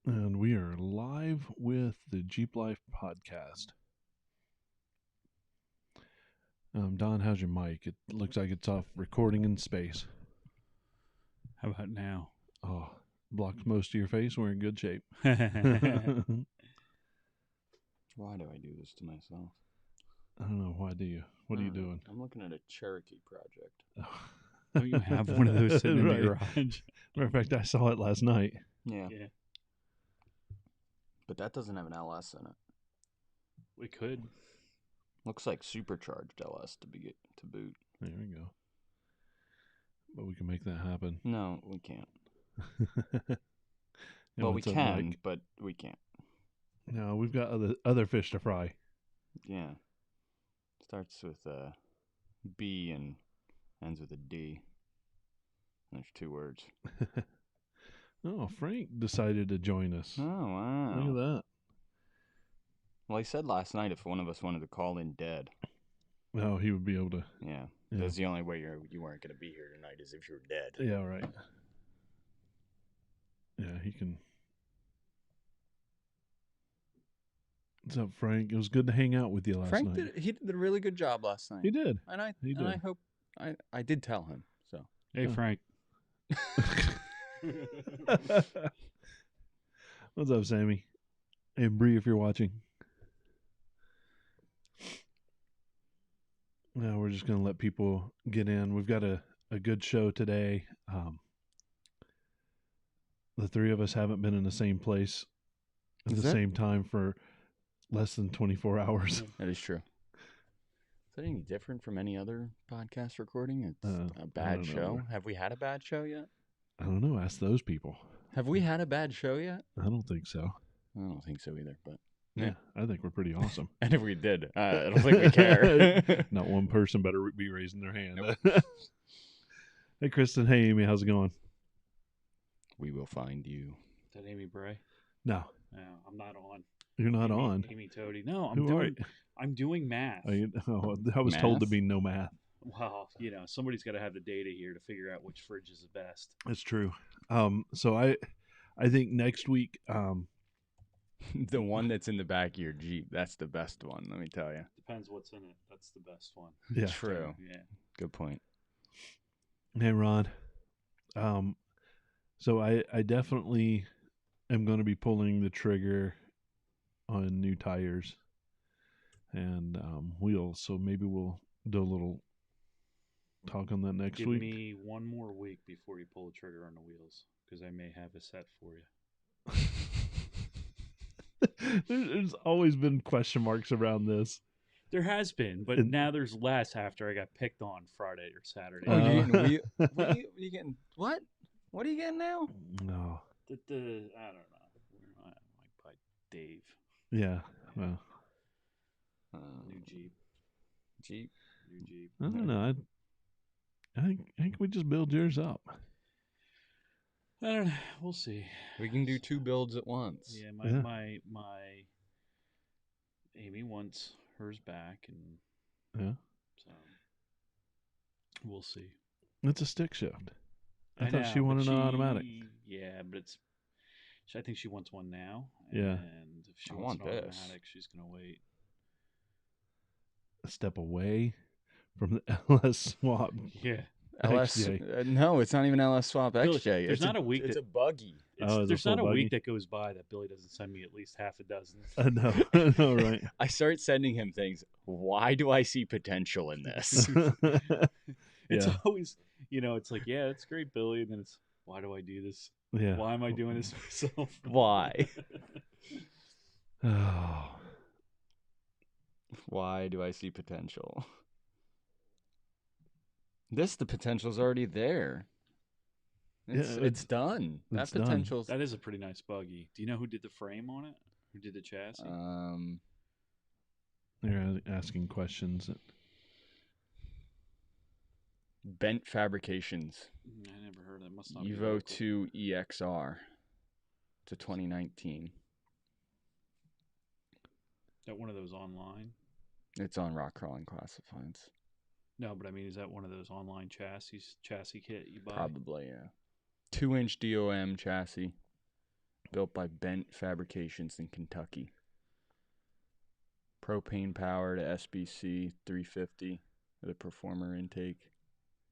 And we are live with the Jeep Life podcast. Don, how's your mic? It looks like it's off recording in space. How about now? Oh, blocks most of your face. We're in good shape. Why do I do this to myself? I don't know. Why do you? What are you doing? I'm looking at a Cherokee project. Don't you have one of those sitting in the Right. garage? Matter of fact, I saw it last night. Yeah. Yeah, But that doesn't have an LS in it. we could. Looks like supercharged LS to boot. There we go. But we can make that happen. No, we can't. And Well, we what's up, can, Mike? but we can't. No, we've got other fish to fry. Yeah. Starts with a B and ends with a D. There's 2 words. Oh, Frank decided to join us. Oh, wow. Look at that. Well, he said last night if one of us wanted to call in dead. Oh, he would be able to. Yeah. Yeah. That's the only way you weren't going to be here tonight is if you were dead. Yeah, right. Yeah, he can. What's up, Frank? It was good to hang out with you last Frank night. did a really good job last night. He did. And I He and I did. hope I did tell him. So Hey, Yeah. Frank. What's up, Sammy? Hey, Bree, if you're watching. Now we're just going to let people get in. We've got a good show today. The three of us haven't been in the same place at Is the that- same time for less than 24 hours. that is true. Is that any different from any other podcast recording? It's I a bad don't know. show. Have we had a bad show yet? I don't know. Ask those people. Have we had a bad show yet? I don't think so. I don't think so either. But Yeah, I think we're pretty awesome. and if we did, I don't think we care. Not one person better be raising their hand. Hey, Kristen. Hey, Amy. How's it going? We will find you. Is that Amy Bray? No, No, I'm not on. you're not Amy, on. Amy Toady. No, Who are you? I'm doing math. I was told to Math? be no math. Well, somebody's got to have the data here to figure out which fridge is the best. That's true. So I think next week, The one that's in the back of your Jeep, that's the best one, let me tell you. Depends what's in it. That's the best one. yeah. True. Yeah. Good point. Hey, Ron. So I definitely am going to be pulling the trigger on new tires and wheels. So maybe we'll do a little talk on that next Give week. me one more week before you pull the trigger on the wheels, because I may have a set for you. There's always been question marks around this. There has been, but And- now there's less after I got picked on Friday or Saturday. Oh, you're Uh, getting what are you getting? What? What are you getting now? No. I don't know. Like by Dave. Yeah. Well, New Jeep. Jeep. New Jeep. I don't know. I think we just build yours up. I don't know. We'll see. We can do 2 builds at once. Yeah, Yeah. my Amy wants hers back, and Yeah. so we'll see. It's a stick shift. I thought she know, wanted but an automatic. Yeah, but I think she wants one now. Yeah. And if she I wants want an this. automatic, she's gonna wait. A step away from the LS swap. Yeah. LS. XJ. No, it's not even LS Swap Billy, XJ. there's It's not a week It's that- a buggy. Oh, it's a There's not full a buggy? week that goes by that Billy doesn't send me at least half a dozen. I know. I know, right? I start sending him things. Why do I see potential in this? It's Yeah. always, it's like, yeah, it's great, Billy, and then it's, why do I do this? Yeah. Why am I doing this myself? Why? Oh. Why do I see potential? The potential's already there. It's done. That it's done. potential's That is a pretty nice buggy. Do you know who did the frame on it? Who did the chassis? They're asking questions. Bent Fabrications. I never heard of it. Must not be Evo local. 2 EXR to 2019. That one of those online? It's on Rock Crawling Classifieds. No, but I mean, is that one of those online chassis kit you buy? Probably, yeah. 2-inch DOM chassis. built by Bent Fabrications in Kentucky. Propane powered SBC 350 with a performer intake.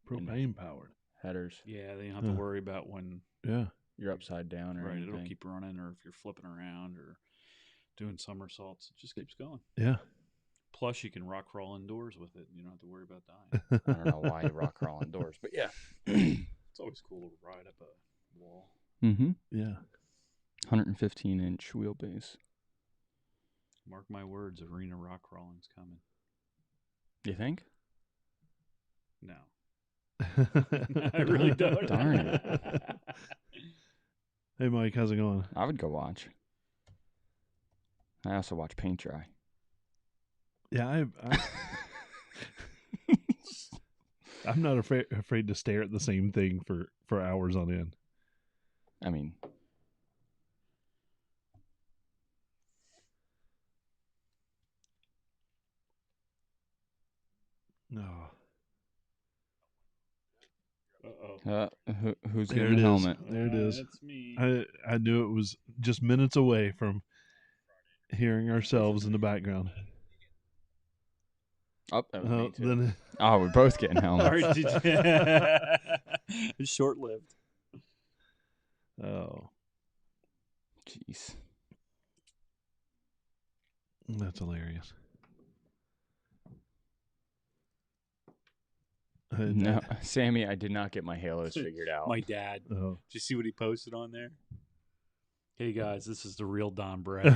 Propane powered. Headers. Yeah, then you don't have to worry about when Yeah. You're upside down or anything. It'll keep running, or if you're flipping around or doing somersaults, it just keeps going. Yeah. Plus, you can rock crawl indoors with it. You don't have to worry about dying. I don't know why you rock crawl indoors, but yeah. It's always cool to ride up a wall. Mm-hmm. Yeah. 115-inch wheelbase. Mark my words, arena rock crawling's coming. You think? No. I really don't. Darn it. Hey, Mike, how's it going? I would go watch. I also watch paint dry. Yeah, I'm not afraid to stare at the same thing for hours on end. I mean, No. who's There getting it the is. helmet? There it is. That's me. I knew it was just minutes away from hearing ourselves in the background. Oh, that was me too. Then Oh, we're both getting helmets. It's short-lived. oh, Jeez. that's hilarious. No, Sammy, I did not get my halos figured out. My dad. Oh. Did you see what he posted on there? Hey guys, this is the real Don Brad.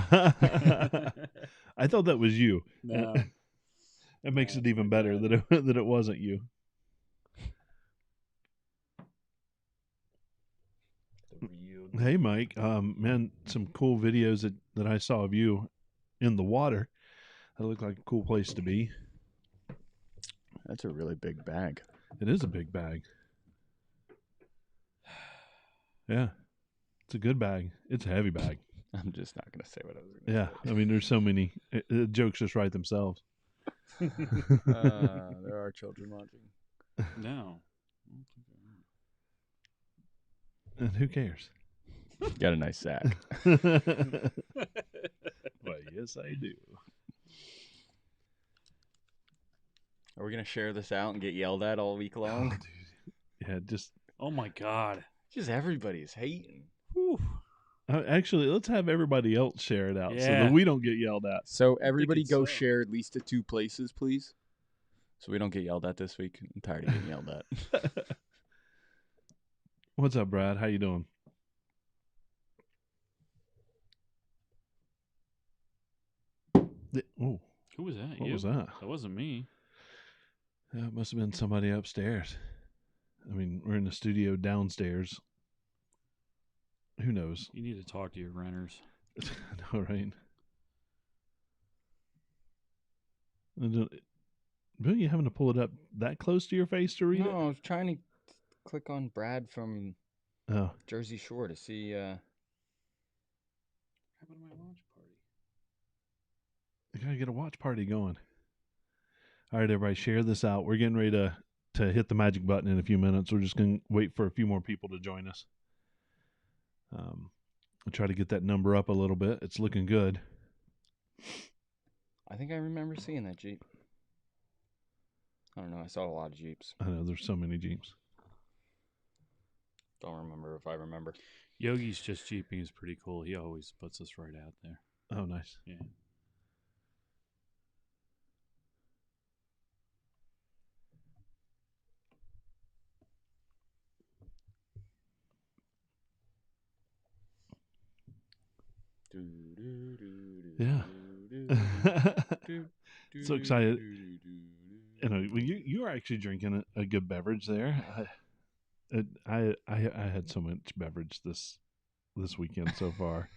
I thought that was you. No. It makes No, it even it's my better dad. that it wasn't you. Hey, Mike. Man, some cool videos that I saw of you in the water. That looked like a cool place to be. That's a really big bag. It is a big bag. Yeah, it's a good bag. It's a heavy bag. I'm just not going to say what I was going to Yeah, I mean, there's so many. Jokes just write themselves. say. There are children watching. No. And who cares? Got a nice sack. Well, yes, I do. Are we going to share this out and get yelled at all week long? Oh, dude. Yeah, just Oh my God. Just everybody's hating. Whew. actually, let's have everybody else share it out so Yeah. that we don't get yelled at. So everybody it's go so. share at least to 2 places, please. So we don't get yelled at this week. I'm tired of getting yelled at. What's up, Brad? How you doing? Oh, Who was that? what You? was that? That wasn't me. It must have been somebody upstairs. I mean, we're in the studio downstairs. Who knows? You need to talk to your renters. I know, right? Really, you having to pull it up that close to your face to read No, I was trying to click on Brad from it? Oh, Jersey Shore to see. How about my launch party? you gotta get a watch party going. All right, everybody, share this out. We're getting ready to hit the magic button in a few minutes. We're just gonna wait for a few more people to join us. We'll try to get that number up a little bit. It's looking good. I think I remember seeing that Jeep. I don't know. I saw a lot of Jeeps. I know there's so many Jeeps. Don't remember if I remember. Yogi's Just Jeeping is pretty cool. He always puts us right out there. Oh, nice. Yeah. Yeah. So excited. You know, well, you are actually drinking a good beverage there. I had so much beverage this weekend so far.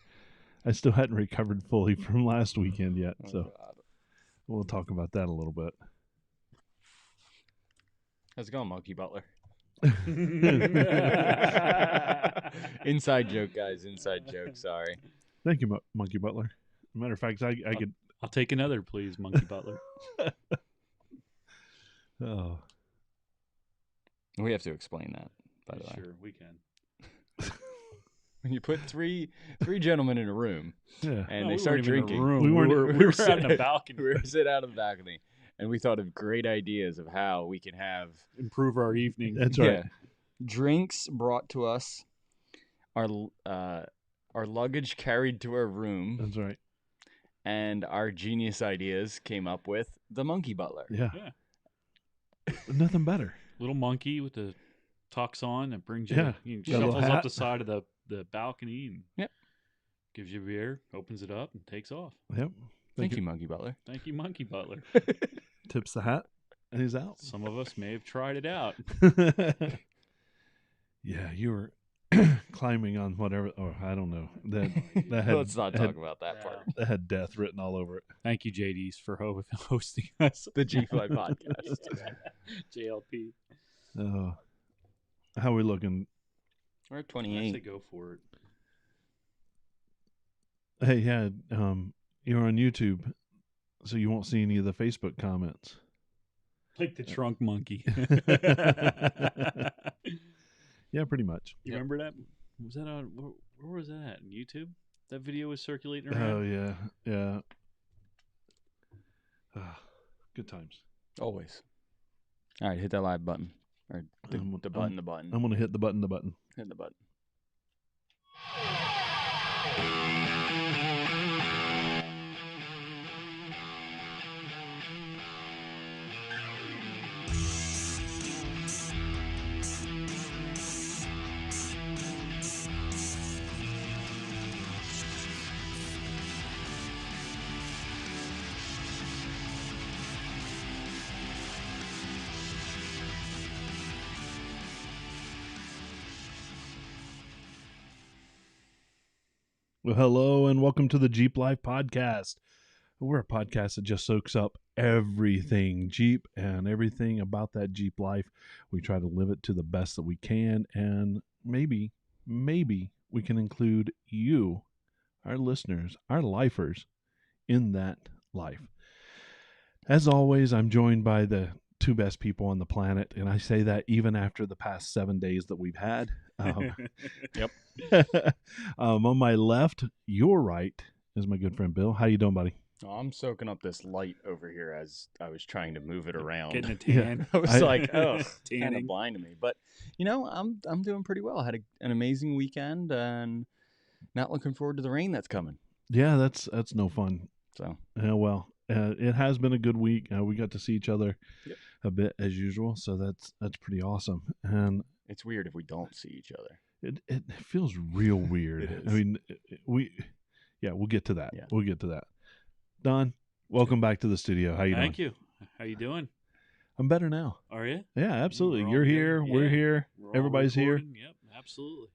I still hadn't recovered fully from last weekend yet, so we'll talk about that a little bit. How's it going, Monkey Butler? Inside joke, guys. Inside joke. Sorry. Thank you, Monkey Butler. Matter of fact, I could. I'll take another, please, Monkey Butler. Oh, We have to explain that, by the way. Sure, we can. When you put three gentlemen in a room Yeah. and No, they we start weren't even in a drinking, room. We We weren't- were, we we were were out on sitting- a balcony. we were sitting out of the balcony, and we thought of great ideas of how we can have Improve our evening. That's right. drinks brought to us, our luggage carried to our room, That's right. and our genius ideas came up with the monkey butler. Yeah. Yeah. Nothing better. Little monkey with the tux on that brings you. Yeah. He Got a little shuffles up hat. the side of the balcony and Yep. gives you a beer, opens it up, and takes off. Yep. Thank you, monkey butler. Thank you, Monkey Butler. Tips the hat, and he's out. Some of us may have tried it out. Yeah, you were climbing on whatever. Oh, I don't know. That had, Let's not talk about that Yeah. part. that had death written all over it. Thank you, JDs, for hosting us. The G Fly podcast. JLP. How we looking? We're at I say 28. go for it. Hey, yeah. You're on YouTube, so you won't see any of the Facebook comments. Like the trunk monkey. Yeah, pretty much. You remember that? Was that on? Where was that at? YouTube? That video was circulating Oh around. yeah, yeah. Good times. Always. All right, hit that live button. Or the I'm- button, the button. I'm gonna hit the button. The button. Hit the button. Well, hello and welcome to the Jeep Life Podcast. We're a podcast that just soaks up everything Jeep and everything about that Jeep life. We try to live it to the best that we can, and maybe we can include you, our listeners, our lifers, in that life. As always, I'm joined by the two best people on the planet, and I say that even after the past 7 days that we've had. Yep. On my left, your right, is my good friend Bill. How you doing, buddy? Oh, I'm soaking up this light over here as I was trying to move it around. Getting a tan. I was like, oh, kind Tanning. of blinding me. But I'm doing pretty well. I had an amazing weekend, and not looking forward to the rain that's coming. Yeah, that's no fun. So Well, it has been a good week. We got to see each other Yep. a bit as usual, so that's pretty awesome. And it's weird if we don't see each other. it feels real weird. It I is. mean, we'll get to that. Yeah. We'll get to that. Don, welcome back to the studio. How you doing? Thank you. How you doing? I'm better now. Are you? Yeah, absolutely. We're all You're good. here. We're Yeah. here. We're all Everybody's here. recording? Yep, absolutely.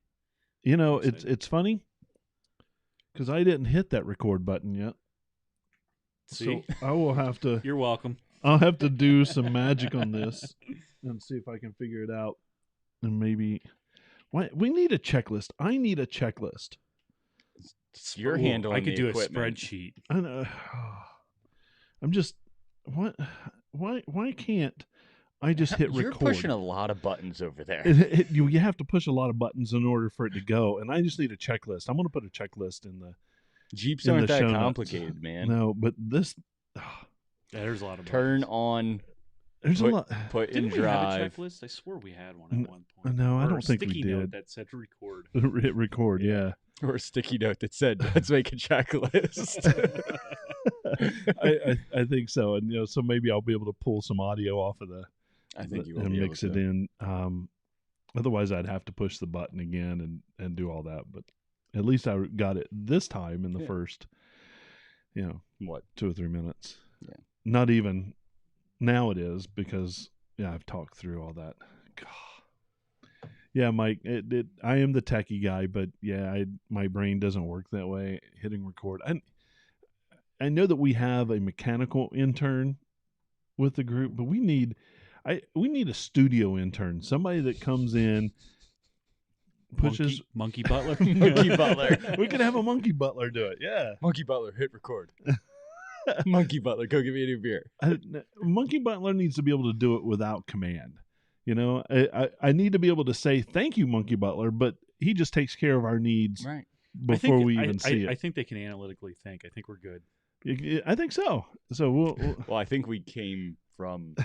You know, I'm excited. it's funny because I didn't hit that record button yet. See, So I will have to. you're welcome. I'll have to do some magic on this and see if I can figure it out. And maybe we need a checklist. I need a checklist. You're Ooh, handling I could the do equipment. a spreadsheet. I know. I'm just what? Why can't I just hit You're record? pushing a lot of buttons over there. You have to push a lot of buttons in order for it to go, and I just need a checklist. I'm going to put a checklist in the Jeeps in aren't the that show notes. complicated, man. No, but this Yeah, there's a lot of Turn buttons. on, there's a lot. put in Didn't we have a drive. checklist? I swore we had one at one point. No, I Or a don't think we sticky note did. that said record. Hit record, yeah. Or a sticky note that said, "Let's make a checklist." I think so, and so maybe I'll be able to pull some audio off of the I think you will and be mix able it to. in. Otherwise, I'd have to push the button again and do all that. But at least I got it this time in the Yeah. first, What? 2 or 3 minutes. Yeah. Not even now it is because I've talked through all that. God. Yeah, Mike. I am the techie guy, but my brain doesn't work that way. Hitting record. I know that we have a mechanical intern with the group, but we need a studio intern, somebody that comes in, pushes. Monkey Butler. Monkey Butler. We could have a monkey butler do it. Yeah, Monkey Butler, hit record. Monkey Butler, go give me a new beer. monkey butler needs to be able to do it without command. I need to be able to say thank you, monkey butler, but he just takes care of our needs Right. before we even see I it. think they can analytically think. I think we're good. I think so. So we'll Well, I think we came from.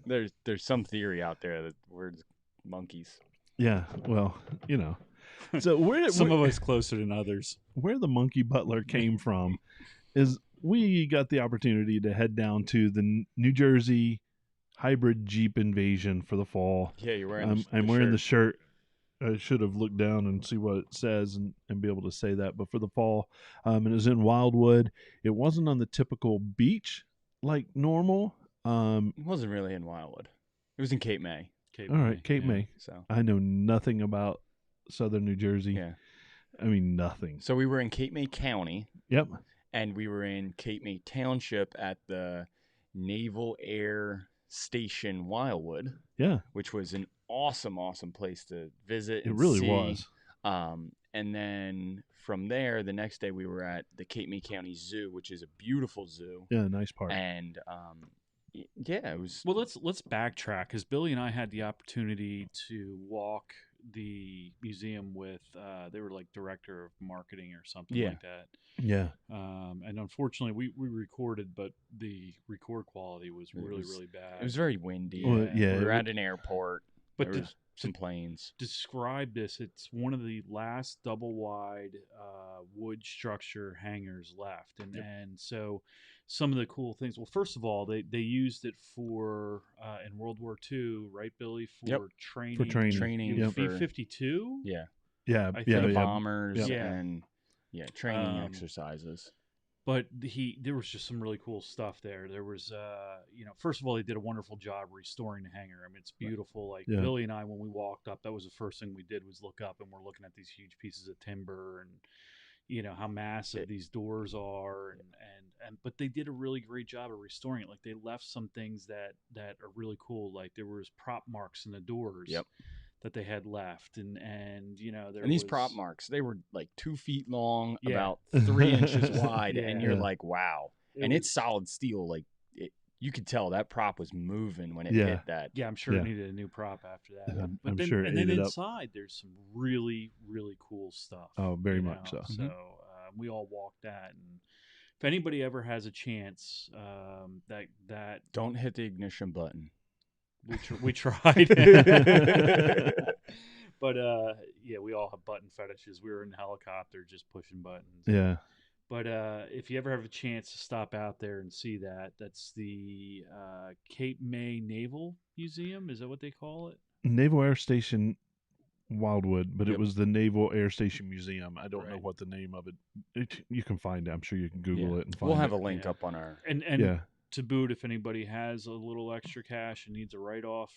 There's some theory out there that we're just monkeys. yeah. Well, you know. So Some of us closer than others. where the monkey butler came from is we got the opportunity to head down to the New Jersey hybrid Jeep invasion for the fall. Yeah, you're wearing. I'm wearing the shirt. I should have looked down and see what it says and be able to say that. But for the fall, and it was in Wildwood. It wasn't on the typical beach like normal. It wasn't really in Wildwood. It was in Cape May. Cape All May, right, Cape yeah. May. So I know nothing about southern New Jersey. yeah. I mean, nothing. So we were in Cape May County, Yep. and we were in Cape May Township at the Naval Air Station Wildwood, Yeah, which was an awesome place to visit. it And really see. was. And then from there, the next day we were at the Cape May County Zoo, which is a beautiful zoo. Yeah, nice part. And yeah, it was. Well, let's backtrack because Billy and I had the opportunity to walk the museum with. They were like director of marketing or something Yeah. like that. Yeah. And unfortunately, we recorded, but the record quality was It really was- really bad. It was very windy. Well, yeah, we were it at an airport. But there to- was some planes. Describe this. It's one of the last double wide wood structure hangars left, and so some of the cool things. Well, first of all, they used it for in World War II, right, Billy, for Yep. training. For training. Training Yep. for B-52. yeah, Yeah. I Yeah. think the Yeah. bombers Yep. Yeah. and training Um, exercises. But there was just some really cool stuff there. There was, first of all, they did a wonderful job restoring the hangar. I mean, it's beautiful. Like Yeah. Billy and I, when we walked up, that was the first thing we did was look up, and we're looking at these huge pieces of timber and how massive these doors are, and but they did a really great job of restoring it. Like they left some things that are really cool. Like there was prop marks in the doors. Yep. That they had left, and there And these was, prop marks, they were like 2 feet long, Yeah. about 3 inches wide, Yeah. and you're Yeah. like, wow. it And was- it's solid steel. Like you could tell that prop was moving when it Yeah. hit that. Yeah, I'm sure Yeah. it needed a new prop after that. I'm But then, sure it and then ate it up. inside, there's some really, really cool stuff. Oh, very you much know? so. So we all walked that, and if anybody ever has a chance, that Don't hit the ignition button. we tried. But we all have button fetishes. We were in the helicopter just pushing buttons. Yeah. But if you ever have a chance to stop out there and see that, that's the Cape May Naval Museum. Is that what they call it? Naval Air Station Wildwood, but it Yep. was the Naval Air Station Museum. I don't know Right. what the name of it. You can find it. I'm sure you can Google Yeah. it and find We'll have it. a link Yeah. up on our. And Yeah. to boot, if anybody has a little extra cash and needs a write-off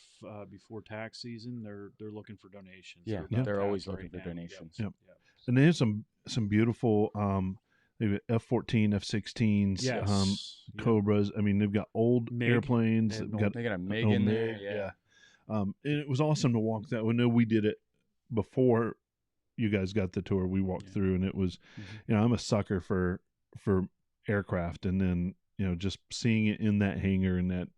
before tax season, they're looking for donations. Yeah, about they're to always pass looking for right now. donations. Yep. Yep. And they have some beautiful maybe F-14, F-16s, Yes. Yep. Cobras. I mean, they've got old MiG. airplanes. They have They've an got They got a MiG oh, in there. MiG, Yeah. And it was awesome to walk that. I know we did it before you guys got the tour. We walked Yeah. through, and it was, Mhm. I'm a sucker for aircraft, and then just seeing it in that hangar and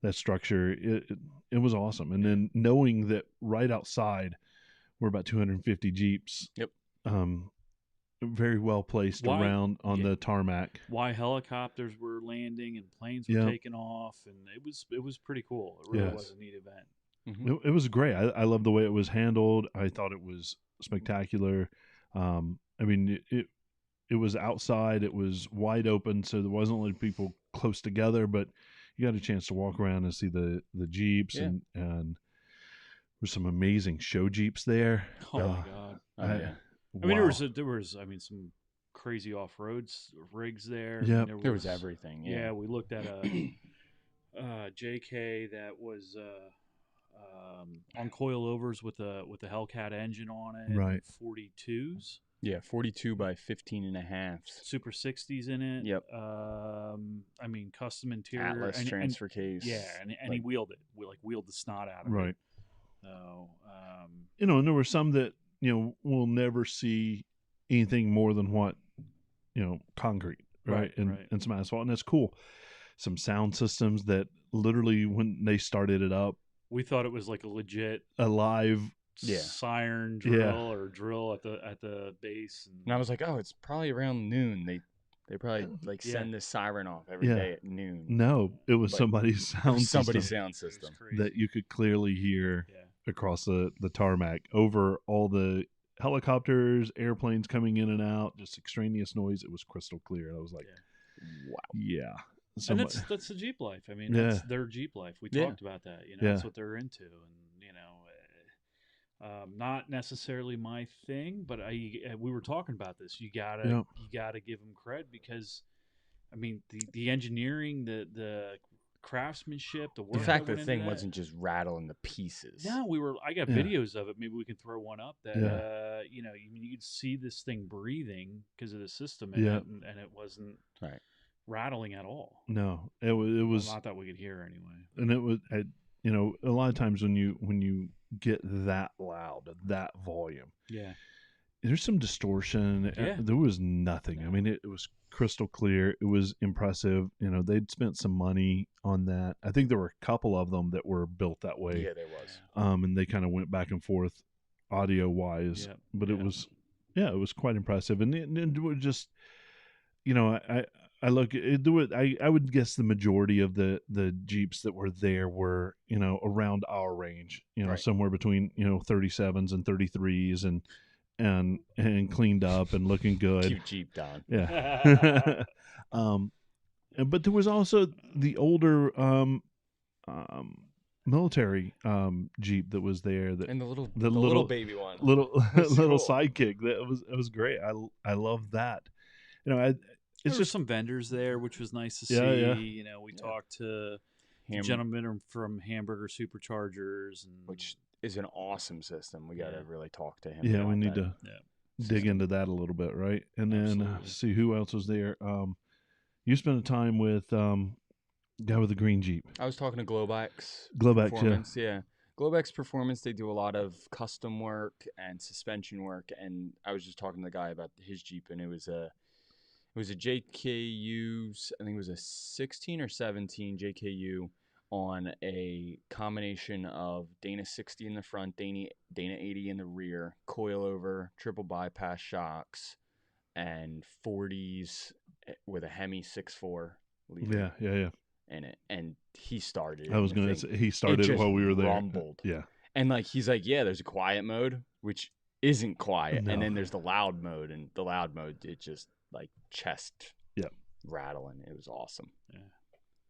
that structure, it was awesome. And then knowing that right outside were about 250 Jeeps. Yep. Very well placed Why- around on yeah. the tarmac. Why helicopters were landing and planes were Yeah. taking off, and it was pretty cool. It really Yes. was a neat event. Mhm. It was great. I love the way it was handled. I thought it was spectacular. I mean, it was outside. It was wide open, so there wasn't like people close together. But you got a chance to walk around and see the Jeeps, Yeah. and there's some amazing show Jeeps there. Oh my god! Oh, yeah. I mean, wow. there was some crazy off road rigs there. Yep. There was everything. Yeah, Yeah. we looked at a JK that was on coilovers with a Hellcat engine on it. Right. 42s, Yeah. 42 by 15 and a half. Super 60s in it. Yep. I mean, custom interior. Atlas and- transfer case. Yeah, and he like- wheeled it. We wheeled the snot out of it. Right. So, And there were some that we'll never see anything more than what concrete, right? Right, and right. and some asphalt, and that's cool. Some sound systems that literally, when they started it up, we thought it was like a legit. a live Yeah. siren Yeah. drill or drill at the base. And I was like, oh, it's probably around noon. They probably like Yeah. send this siren off every Yeah. day at noon. No, it was But somebody's It was sound somebody's system sound It was system. crazy. that you could clearly hear Yeah. across the tarmac over all the helicopters, airplanes coming in and out, just extraneous noise. It was crystal clear. I was like, Wow. yeah. And that's the Jeep life. I mean, Yeah. that's their Jeep life. We Yeah. talked about that. You know, Yeah. that's what they're into, and you know, not necessarily my thing, but we were talking about this. You gotta give them credit because, I mean, the engineering, the craftsmanship, the work. The fact that the went thing into that. wasn't just rattling the pieces. No, I got Yeah. videos of it. Maybe we can throw one up that, Yeah. you know, you could see this thing breathing because of the system in Yeah. it, and it wasn't Right. rattling at all. No, it was, Well, not that we could hear anyway. and it was, you know, a lot of times when you get that loud, that volume, Yeah. there's some distortion. Yeah. There was nothing. I mean, it was crystal clear. It was impressive. You know, they'd spent some money on that. I think there were a couple of them that were built that way. Yeah, there was. And they kind of went back and forth audio wise, Yep. but it Yeah. was, it was quite impressive. And it was just, you know, I look at it, I would guess the majority of the Jeeps that were there were, you know, around our range, you know, Right. somewhere between, you know, 37s and 33s and cleaned up and looking good. Cute Jeep, Don. Yeah. But there was also the older military Jeep that was there, that And the little little baby one. little That's little cool. sidekick. It was great. I love that. You know, There it's were just some vendors there, which was nice to Yeah, see. yeah. You know, we talked to the Ham- gentleman from Hamburger Superchargers, and which is an awesome system. We got to Yeah. really talk to him. yeah. about We need that. to Yeah. dig into that a little bit, right? And then Absolutely. see who else was there. You spent time with guy with the green Jeep. I was talking to Globex. Globex, yeah. Performance, yeah. Globex Performance, they do a lot of custom work and suspension work, and I was just talking to the guy about his Jeep, and it was a JKU, I think it was a 16 or 17 JKU on a combination of Dana 60 in the front, Dana 80 in the rear, coilover, triple bypass shocks, and 40s with a Hemi 6.4 liter Yeah. in it. And he started. I was and the going to thing- say he started just while we were there. rumbled. Yeah. And like he's like, yeah, there's a quiet mode, which isn't quiet, No. and then there's the loud mode, and the loud mode, it just like chest Yep. rattling. It was awesome.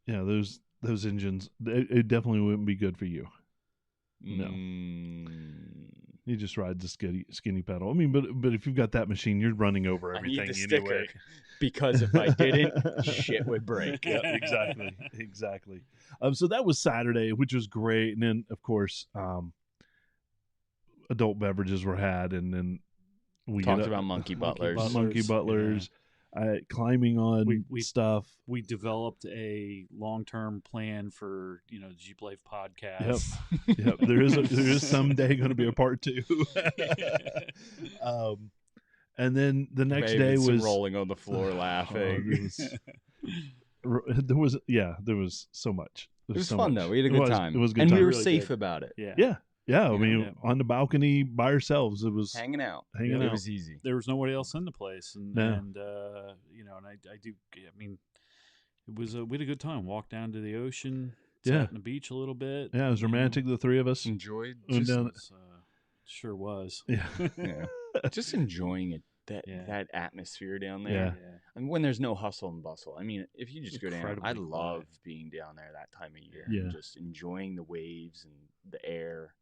Yeah, those engines, it definitely wouldn't be good for you. No. You just ride the skinny pedal. I mean, but if you've got that machine, you're running over I need everything the anyway. sticker because if I didn't, shit would break. Yeah, exactly. So that was Saturday, which was great, and then of course, adult beverages were had, and then we Talked about monkey butlers. monkey butlers, climbing on We- stuff. we developed a long-term plan for, you know, the Jeep Life podcast. Yep, there is someday going to be a part 2. And then the next day was rolling on the floor laughing. there was so much. It was so fun much. though. We had a It good was- time, It was a good and time. we were Really safe good. about it. Yeah. Yeah. I mean, Yeah. on the balcony by ourselves, it was Hanging out. Hanging It out. was easy. There was nobody else in the place, and No. you know, and I mean, it was we had a good time. Walked down to the ocean, Yeah. sat on the beach a little bit. Yeah, it was you know. romantic. The three of us. Enjoyed. Went Just, down- It was, sure was. Yeah. yeah. Just enjoying it. Yeah. That atmosphere down Yeah. there. I mean, when there's no hustle and bustle. I mean, if you just go down, I Incredibly love quiet. being down there that time of year. Yeah. And just enjoying the waves and the air.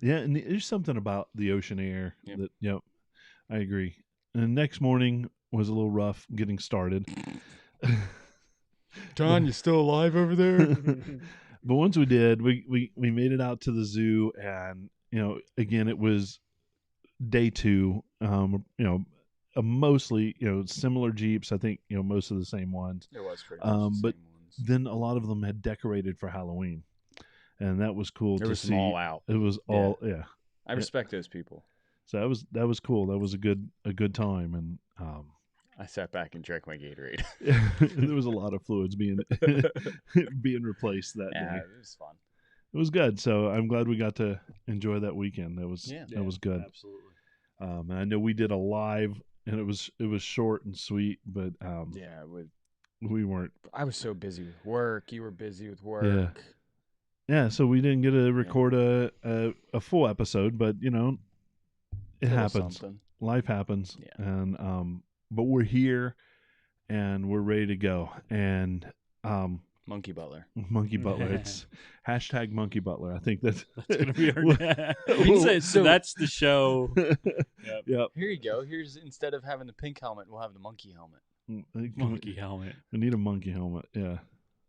Yeah, and there's something about the ocean air Yep. that, I agree. And the next morning was a little rough getting started. John, you still alive over there? But once we did, we made it out to the zoo, and again, it was day 2. Mostly similar Jeeps. I think most of the same ones. It was pretty much the much but Then a lot of them had decorated for Halloween, and that was cool there to was see. some all out. It was all I respect those people. So that was cool. That was a good time, and I sat back and drank my Gatorade. there was a lot of fluids being being replaced that Yeah, day. it was fun. it was good. So I'm glad we got to enjoy that weekend. That was good. Absolutely. And I know we did a live, and it was short and sweet, but Yeah, we weren't. I was so busy with work. You were busy with work. Yeah. Yeah, so we didn't get to record a full episode, but it Little happens. something. Life happens, Yeah. and but we're here, and we're ready to go. And Monkey Butler. Monkey Butler, it's hashtag Monkey Butler. I think that's gonna be our. So that's the show. Yep. Here you go. Here's instead of having the pink helmet, we'll have the monkey helmet. Monkey helmet. We need a monkey helmet. Yeah.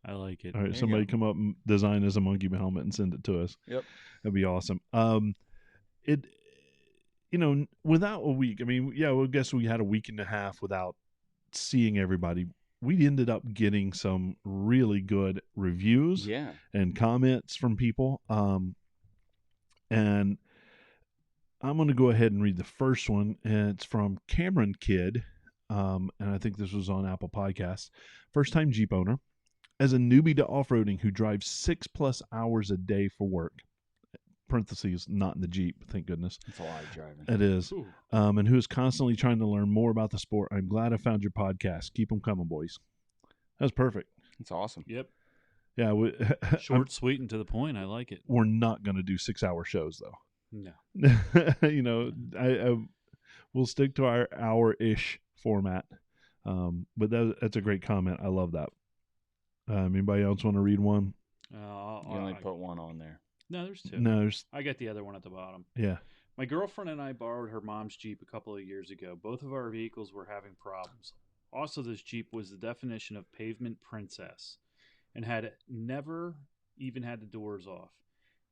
I like it. All right, There you somebody go. come up and design us a monkey helmet and send it to us. Yep. That'd be awesome. It, without a week, I mean, yeah, well, I guess we had a week and a half without seeing everybody. We ended up getting some really good reviews Yeah. and comments from people. And I'm going to go ahead and read the first one, and it's from Cameron Kidd. And I think this was on Apple Podcasts. First time Jeep owner. As a newbie to off-roading who drives 6+ hours a day for work, parentheses, not in the Jeep, thank goodness. It's a lot of driving. It is. Ooh. And who is constantly trying to learn more about the sport. I'm glad I found your podcast. Keep them coming, boys. That's perfect. It's awesome. Yep. Yeah. Short, sweet, and to the point. I like it. We're not going to do 6-hour shows, though. No. We'll stick to our hour-ish format. But that's a great comment. I love that. Anybody else want to read one? You only put one on there. No, there's two. No, there's, I got the other one at the bottom. yeah. My girlfriend and I borrowed her mom's Jeep a couple of years ago. Both of our vehicles were having problems. Also, this Jeep was the definition of pavement princess and had never even had the doors off.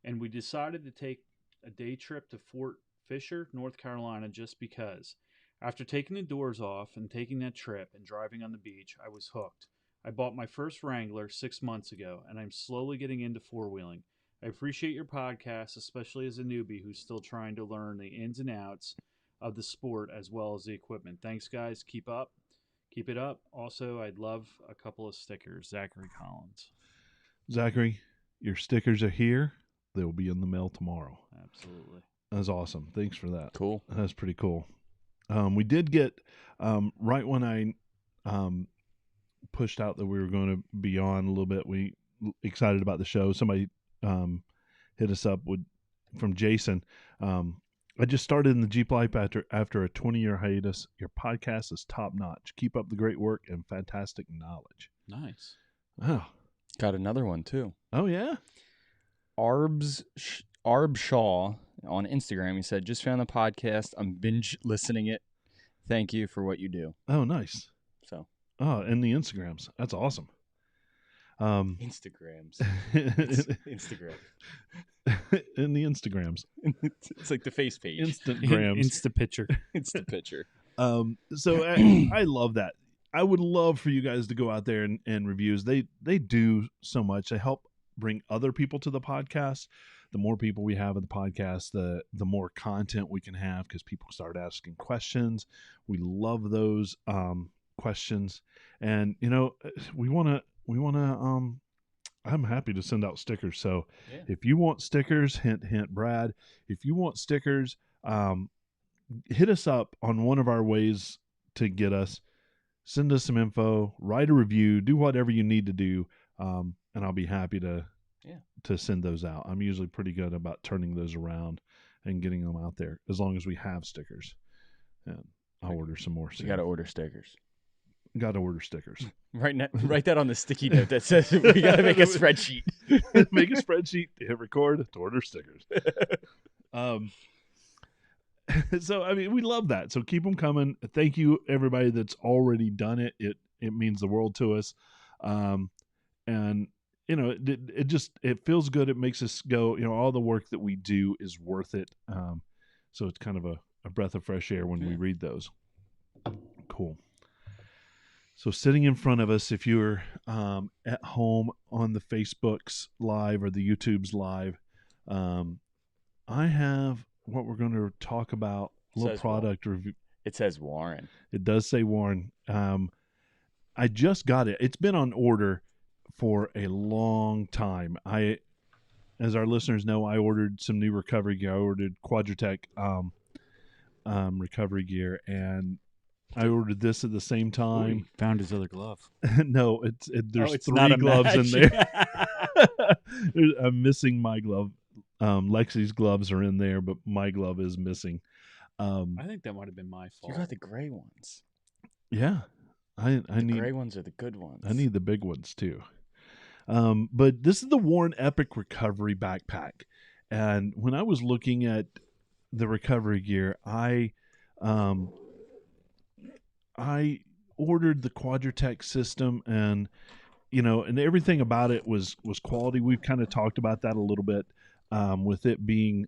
And we decided to take a day trip to Fort Fisher, North Carolina, just because. After taking the doors off and taking that trip and driving on the beach, I was hooked. I bought my first Wrangler 6 months ago, and I'm slowly getting into four-wheeling. I appreciate your podcast, especially as a newbie who's still trying to learn the ins and outs of the sport as well as the equipment. Thanks, guys. Keep it up. Also, I'd love a couple of stickers. Zachary Collins. Zachary, your stickers are here. They will be in the mail tomorrow. Absolutely. That's awesome. Thanks for that. Cool. That's pretty cool. We did get, right when I pushed out that we were going to be on a little bit, we excited about the show. Somebody hit us up from Jason. I just started in the Jeep life after a 20-year hiatus. Your podcast is top notch. Keep up the great work and fantastic knowledge. Nice. Oh, Got another one too. oh yeah. Arb Shaw on Instagram. He said, "Just found the podcast. I'm binge listening it. Thank you for what you do." Oh, nice. So Oh, and the Instagrams. That's awesome. Instagrams. Instagram. In the Instagrams. It's like the face page. Instagrams. Insta picture. It's the picture. So I love that. I would love for you guys to go out there and reviews. They do so much. They help bring other people to the podcast. The more people we have at the podcast, the more content we can have because people start asking questions. We love those questions, and we want to. I'm happy to send out stickers. So if you want stickers, hint, Brad. If you want stickers, hit us up on one of our ways to get us. Send us some info, write a review, do whatever you need to do, and I'll be happy to send those out. I'm usually pretty good about turning those around and getting them out there as long as we have stickers. And I'll order some more. You got to order stickers. Got to order stickers. Write that on the sticky note that says we got to make a spreadsheet. Make a spreadsheet, hit record, to order stickers. So, I mean, we love that. So keep them coming. Thank you, everybody that's already done it. It means the world to us. And, it feels good. It makes us go, all the work that we do is worth it. So it's kind of a breath of fresh air when we read those. Cool. So sitting in front of us, if you're at home on the Facebook's live or the YouTube's live, I have what we're going to talk about, a little product review. It says Warren. It does say Warren. I just got it. It's been on order for a long time. as our listeners know, I ordered some new recovery gear. I ordered Quadratech recovery gear, and I ordered this at the same Ooh, time. he found his other glove. No, there's it's not three a gloves in match. there. I'm missing my glove. Lexi's gloves are in there, but my glove is missing. I think that might have been my fault. You got the gray ones. Yeah, I The need gray ones are the good ones. I need the big ones too. But this is the Warren Epic Recovery backpack, and when I was looking at the recovery gear, I ordered the Quadratech system, and and everything about it was quality. We've kind of talked about that a little bit, with it being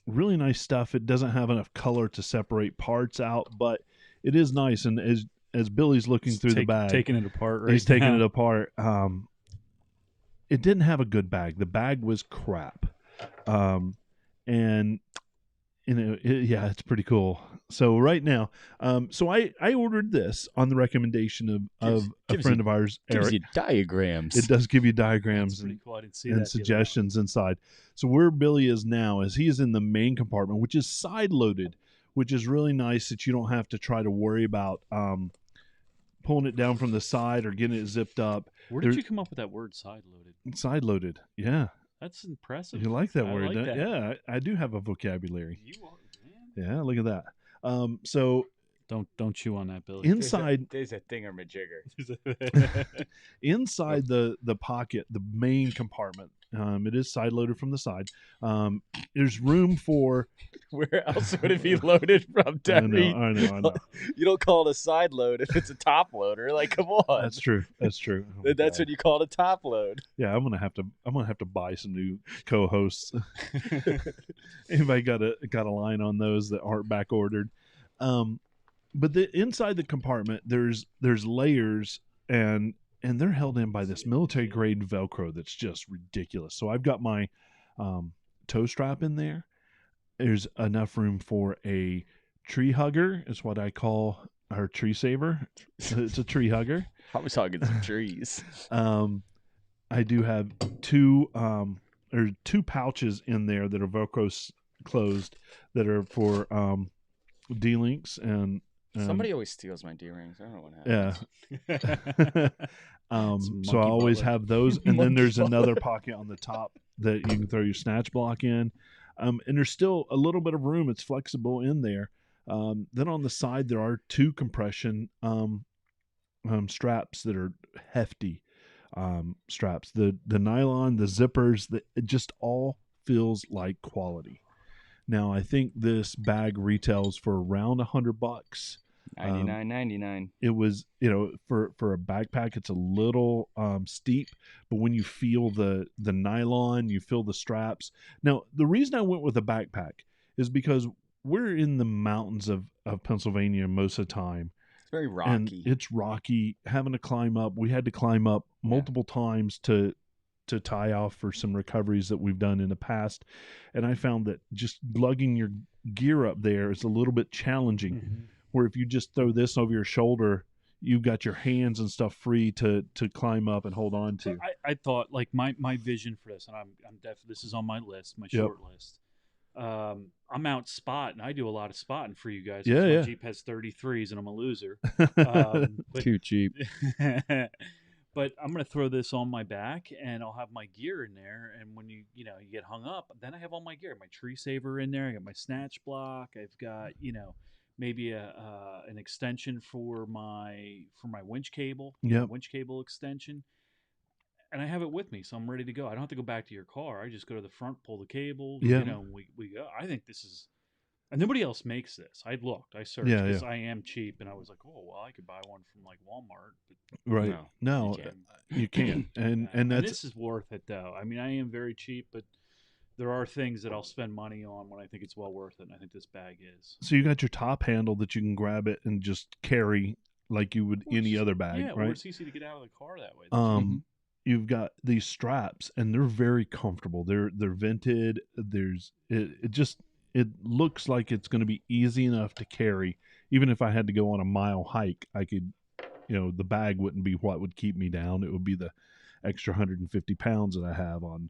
really nice stuff. It doesn't have enough color to separate parts out, but it is nice. And as Billy's looking through the bag, taking it apart. Right, he's taking it apart. It didn't have a good bag. The bag was crap, and yeah, it's pretty cool. So right now, so I ordered this on the recommendation of a friend of ours, Gives Eric. you diagrams. It does give you That's diagrams pretty cool. I didn't see and that suggestions inside. So where Billy is now is he is in the main compartment, which is side loaded, which is really nice that you don't have to try to worry about pulling it down from the side or getting it zipped up. Where did you come up with that word, side loaded? Side loaded, yeah. That's impressive. You like that I word? like that. Yeah, I do have a vocabulary. You are, man. Yeah, look at that. So Don't chew on that, Billy. inside There's a thingamajigger. inside the pocket, the main compartment, it is side loaded from the side. There's room for. Where else would it be loaded from, Terry? I know. You don't call it a side load if it's a top loader. Like, come on. That's true. Oh That's what you call it, a top load. Yeah, I'm gonna have to buy some new co-hosts. Anybody got a line on those that aren't back ordered? But inside the compartment, there's layers, and they're held in by this military grade Velcro that's just ridiculous. So I've got my toe strap in there. There's enough room for a tree hugger, is what I call our tree saver. It's a tree hugger. I was hugging some trees. I do have two pouches in there that are Velcro closed that are for D-links and Somebody always steals my D-rings. I don't know what yeah. happens. So I always Butler. have those, and then Monkey there's Butler. another pocket on the top that you can throw your snatch block in. And there's still a little bit of room. It's flexible in there. Then on the side there are two compression straps that are hefty straps. The nylon, the zippers, it just all feels like quality. Now I think this bag retails for around $100. $99.99. It was, for a backpack, it's a little steep, but when you feel the nylon, you feel the straps. Now, the reason I went with a backpack is because we're in the mountains of Pennsylvania most of the time. It's very rocky. And it's rocky, having to climb up. We had to climb up multiple times to tie off for some recoveries that we've done in the past. And I found that just lugging your gear up there is a little bit challenging. Mm-hmm. Where if you just throw this over your shoulder, you've got your hands and stuff free to climb up and hold on to. I thought, like, my vision for this, and I'm definitely, this is on my list, my short list. I'm out spotting. I do a lot of spotting for you guys. Yeah. My Jeep has 33s, and I'm a loser. Too cheap. But I'm gonna throw this on my back, and I'll have my gear in there. And when you get hung up, then I have all my gear. My tree saver in there. I got my snatch block. I've got maybe an extension for my winch cable. Yep. Winch cable extension. And I have it with me, so I'm ready to go. I don't have to go back to your car. I just go to the front, pull the cable. Yeah. We go. I think this is, and nobody else makes this. I looked, I searched, Yeah, because yeah. I am cheap, and I was like, oh well, I could buy one from like Walmart. But Right. No, you can't. And that's this is worth it, though. I mean, I am very cheap, but there are things that I'll spend money on when I think it's well worth it, and I think this bag is. so you got your top handle that you can grab it and just carry like you would any other bag, Yeah, right? or it's easy to get out of the car that way. You've got these straps, and they're very comfortable. They're vented. It looks like it's going to be easy enough to carry. Even if I had to go on a mile hike, I could, the bag wouldn't be what would keep me down. It would be the extra 150 pounds that I have on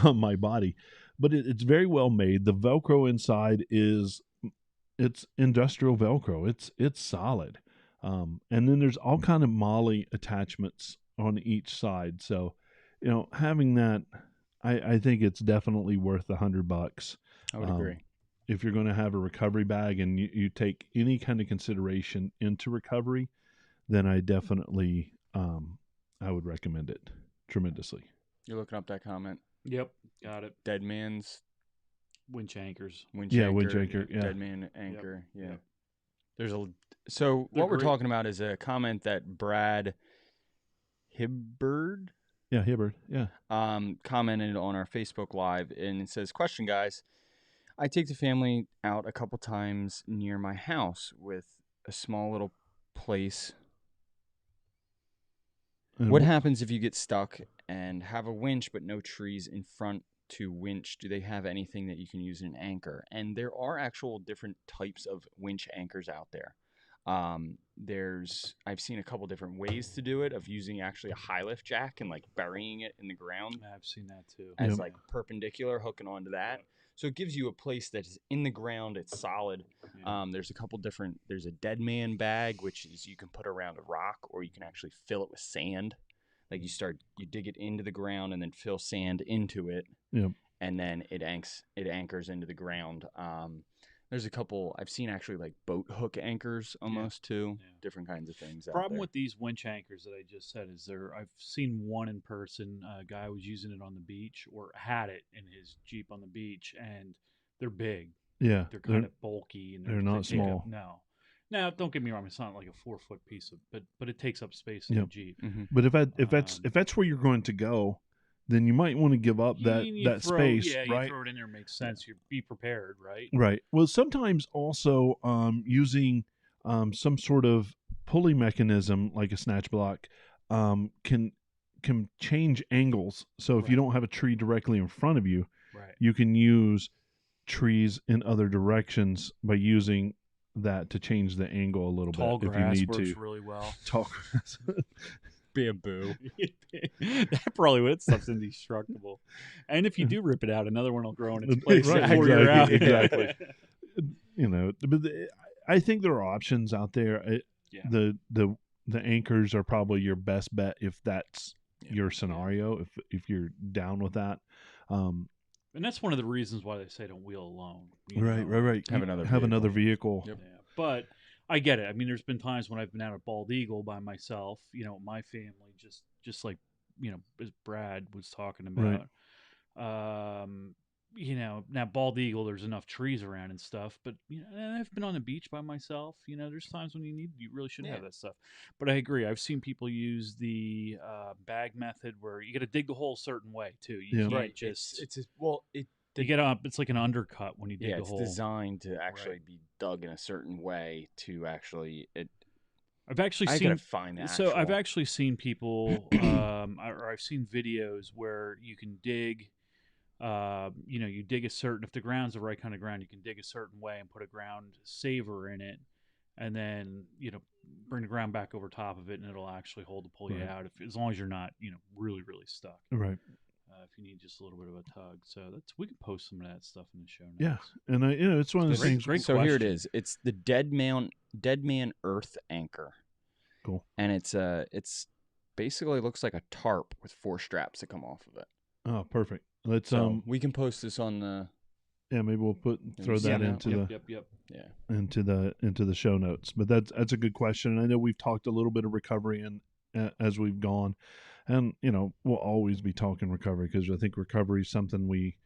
on my body. But it's very well made. The Velcro inside it's industrial Velcro. It's solid. And then there's all kind of MOLLE attachments on each side. So, having that, I think it's definitely worth $100. I would agree. If you're going to have a recovery bag and you take any kind of consideration into recovery, then I definitely I would recommend it tremendously. You're looking up that comment. Yep, got it. Dead man's Winch anchors. winch Yeah, anchor. winch anchor, yeah. Dead man anchor. Yeah. Yep. There's so They're what we're great. talking about is a comment that Brad Hibbard Yeah, Hibbert. Yeah. commented on our Facebook Live, and it says, "Question, guys. I take the family out a couple times near my house with a small little place. And What happens if you get stuck and have a winch but no trees in front to winch? Do they have anything that you can use in an anchor?" And there are actual different types of winch anchors out there. I've seen a couple different ways to do it, of using actually a high lift jack and like burying it in the ground I've seen that too. as Yep. like perpendicular, hooking onto that. So it gives you a place that is in the ground. It's solid. Yeah. There's a couple different. There's a dead man bag, which is you can put around a rock, or you can actually fill it with sand. Like you dig it into the ground and then fill sand into it, Yep. and then it anchors into the ground. There's a couple I've seen actually, like boat hook anchors almost too. Yeah. Different kinds of things. Problem with these winch anchors that I just said is I've seen one in person. A guy was using it on the beach, or had it in his Jeep on the beach, and they're big. Yeah. They're kind of bulky, and they're not they take small. up- no, now don't get me wrong. It's not like a 4-foot piece of, but it takes up space in Yep. the Jeep. Mm-hmm. But if that's where you're going to go, then you might want to give up that You throw- space, Yeah, right? you throw it in there, makes sense. You be prepared, right? Right. Well, sometimes also using some sort of pulley mechanism like a snatch block can change angles. So if you Right. don't have a tree directly in front of you, Right. you can use trees in other directions by using that to change the angle a little Tall bit if grass you need works to. really well. Tall grass. Bamboo. That probably would. Stuff's indestructible. And if you do rip it out, another one will grow in its Right, place before you're out. exactly. But I think there are options out there. Yeah. The anchors are probably your best bet if that's Yeah. your scenario. If you're down with that, And that's one of the reasons why they say don't wheel alone. right. Have You another have another vehicle. vehicle. Yep. Yeah. But I get it. I mean, there's been times when I've been out at Bald Eagle by myself, my family, just like, as Brad was talking about. Now Bald Eagle, there's enough trees around and stuff, but and I've been on the beach by myself. There's times when you really shouldn't have Yeah. that stuff. But I agree. I've seen people use the bag method where you got to dig the hole a certain way too. You Yeah. can't just It you get up. It's like an undercut when you dig yeah, the it's hole. designed to actually be dug in a certain way to actually I've actually I seen. gotta find that. So I've actually seen people, or I've seen videos where you can dig. You dig a certain, if the ground's the right kind of ground, you can dig a certain way and put a ground saver in it, and then bring the ground back over top of it, and it'll actually hold the pulley Right. out. As long as you're not really really stuck. Right. If you need just a little bit of a tug, so we can post some of that stuff in the show notes. Yeah, and it's one of those Great- things. great So here it question. is. It's the Dead Man Earth Anchor. Cool. And it's basically looks like a tarp with 4 straps that come off of it. Oh, perfect. Let's So we can post this on the maybe we'll throw Yeah, that no, into Yep. the Yep. yeah. into the show notes. But that's a good question. I know we've talked a little bit of recovery as we've gone, and we'll always be talking recovery because I think recovery is something we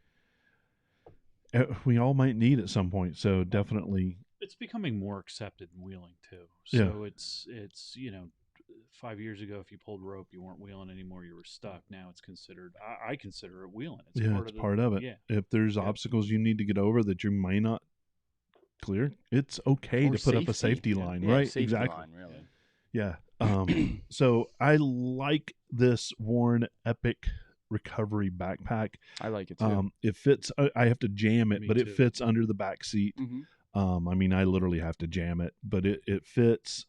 all might need at some point. So definitely, It's becoming more accepted in wheeling too. Yeah. So it's 5 years ago, if you pulled rope, you weren't wheeling anymore. You were stuck. Now it's considered. I consider it wheeling. It's part of it. Yeah. If there's Yeah. obstacles you need to get over that you might not clear, it's okay Or to put up a safety Yeah. line, Yeah, right? safety Exactly. line, really. Yeah. So I like this Warren Epic Recovery backpack. I like it too. It fits. I have to jam it, Me but it too. fits under the back seat. Mhm. I mean, I literally have to jam it, but it fits.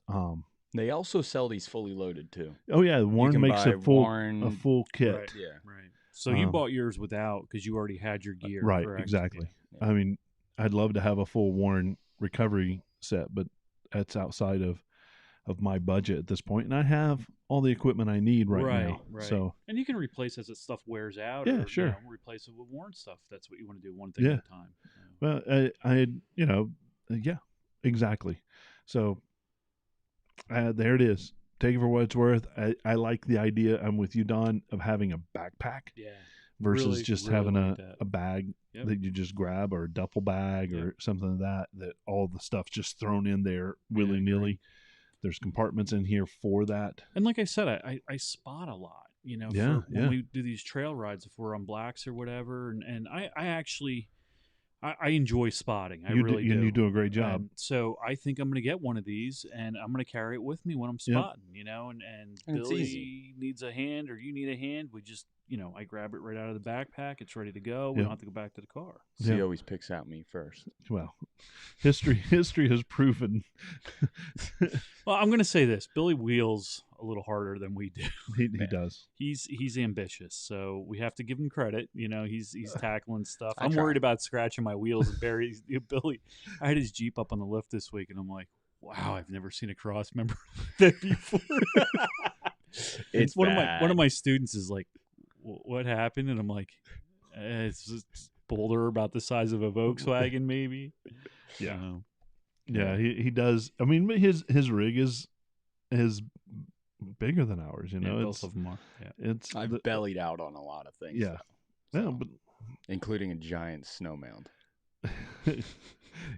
They also sell these fully loaded too. Oh yeah, Warren can makes a buy full Warren- kit. Right. Yeah. Right. So you bought yours without because you already had your gear, right, correct? exactly. Yeah. I mean, I'd love to have a full Warren recovery set, but that's outside of my budget at this point, and I have all the equipment I need right now. Right. So And you can replace as that stuff wears out, yeah, or sure. replace it with worn stuff. That's what you want to do, one thing Yeah. at a time. Well, yeah, exactly. So there it is. Take it for what it's worth. I like the idea. I'm with you, Don, of having a backpack Yeah. versus Really, just really having like that. a bag Yep. that you just grab, or a duffel bag, Yep. or something like that all the stuff's just thrown in there willy nilly. There's compartments in here for that. And like I said, I spot a lot, Yeah, for when we do these trail rides, if we're on blacks or whatever. And I actually, I enjoy spotting. I really do. And you do a great job. And so I think I'm going to get one of these, and I'm going to carry it with me when I'm spotting, and it's Billy easy. needs a hand, or you need a hand. We just, I grab it right out of the backpack. It's ready to go. We don't have to go back to the car. So he always picks out me first. Well, history has proven. Well, I'm going to say this: Billy wheels a little harder than we do. He does. He's ambitious, so we have to give him credit. He's tackling stuff. I I'm try. worried about scratching my wheels and Barry's Billy. I had his Jeep up on the lift this week, and I'm like, wow, I've never seen a cross member like that before. It's one bad. of my students is like, what happened? And I'm like, it's just boulder about the size of a Volkswagen, maybe. Yeah. So, Yeah, he does. I mean, his rig is bigger than ours. yeah, both of them are. Yeah. It's I've bellied out on a lot of things. Yeah. though, yeah, so, but including a giant snow mound.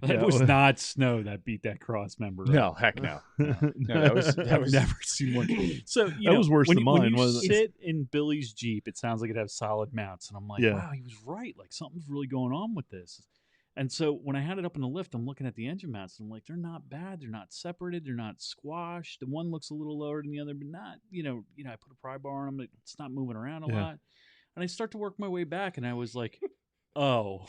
That was not snow that beat that cross member. No, heck no. No, that was I've never seen one. So That was worse than when mine, you wasn't it? sit in Billy's Jeep, it sounds like it has solid mounts, and I'm like, Yeah. wow, he was right. Like something's really going on with this. And so when I had it up in the lift, I'm looking at the engine mounts, and I'm like, they're not bad. They're not separated. They're not squashed. The one looks a little lower than the other, but not. I put a pry bar on them. It's not moving around a Yeah. lot. And I start to work my way back, and I was like, oh.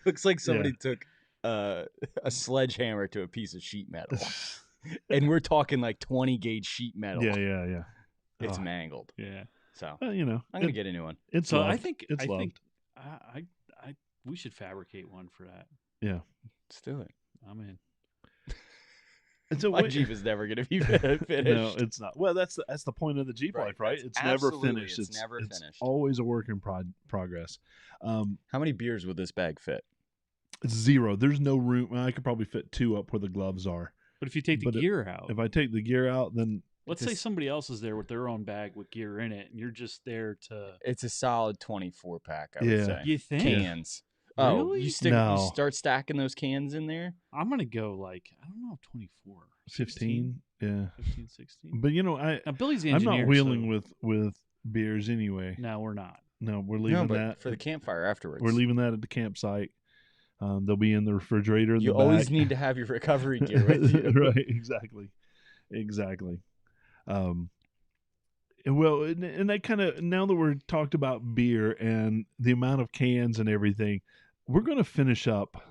Looks like somebody took a sledgehammer to a piece of sheet metal. And we're talking like 20 gauge sheet metal. yeah. It's Oh. mangled. Yeah. So Well, I'm going to get a new one. It's So loved. I think it's loved. we should fabricate one for that. Yeah. Let's do it. I'm in. And so My wait- Jeep is never going to be finished. No, it's not. Well, that's the point of the Jeep Right, life, right? that's It's never absolutely- finished. it's never finished. Always a work in progress. How many beers would this bag fit? It's 0. There's no room. I could probably fit 2 up where the gloves are. But if you take the But gear out, If I take the gear out, then let's say somebody else is there with their own bag with gear in it, and you're just there to. It's a solid 24 pack, I Yeah. would say. You think? Cans. Oh, Really? you No. start stacking those cans in there? I'm gonna go like I don't know, 24, 15. Yeah. 15, 16. But Now Billy's the I'm engineer. not wheeling so- with beers anyway. No, we're not. No, we're No, leaving but that for the campfire afterwards. We're leaving that at the campsite. They'll be in the refrigerator. In You the always back. need to have your recovery gear with you. Right, exactly. Well, and that kind of, now that we're talked about beer and the amount of cans and everything, we're going to finish up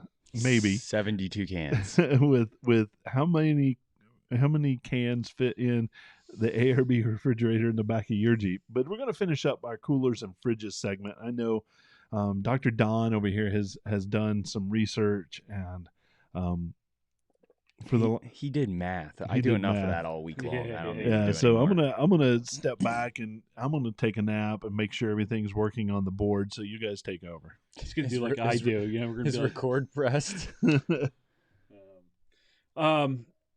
maybe 72 cans. with how many cans fit in the ARB refrigerator in the back of your Jeep. But we're going to finish up our coolers and fridges segment. I know Dr. Don over here has done some research, and he did math. I He do did enough of math. that all week long. I don't need to yeah. do So anymore. I'm gonna step back, and I'm gonna take a nap and make sure everything's working on the board. So you guys take over. He's gonna His do like re- I his do. We're gonna His be like, record pressed.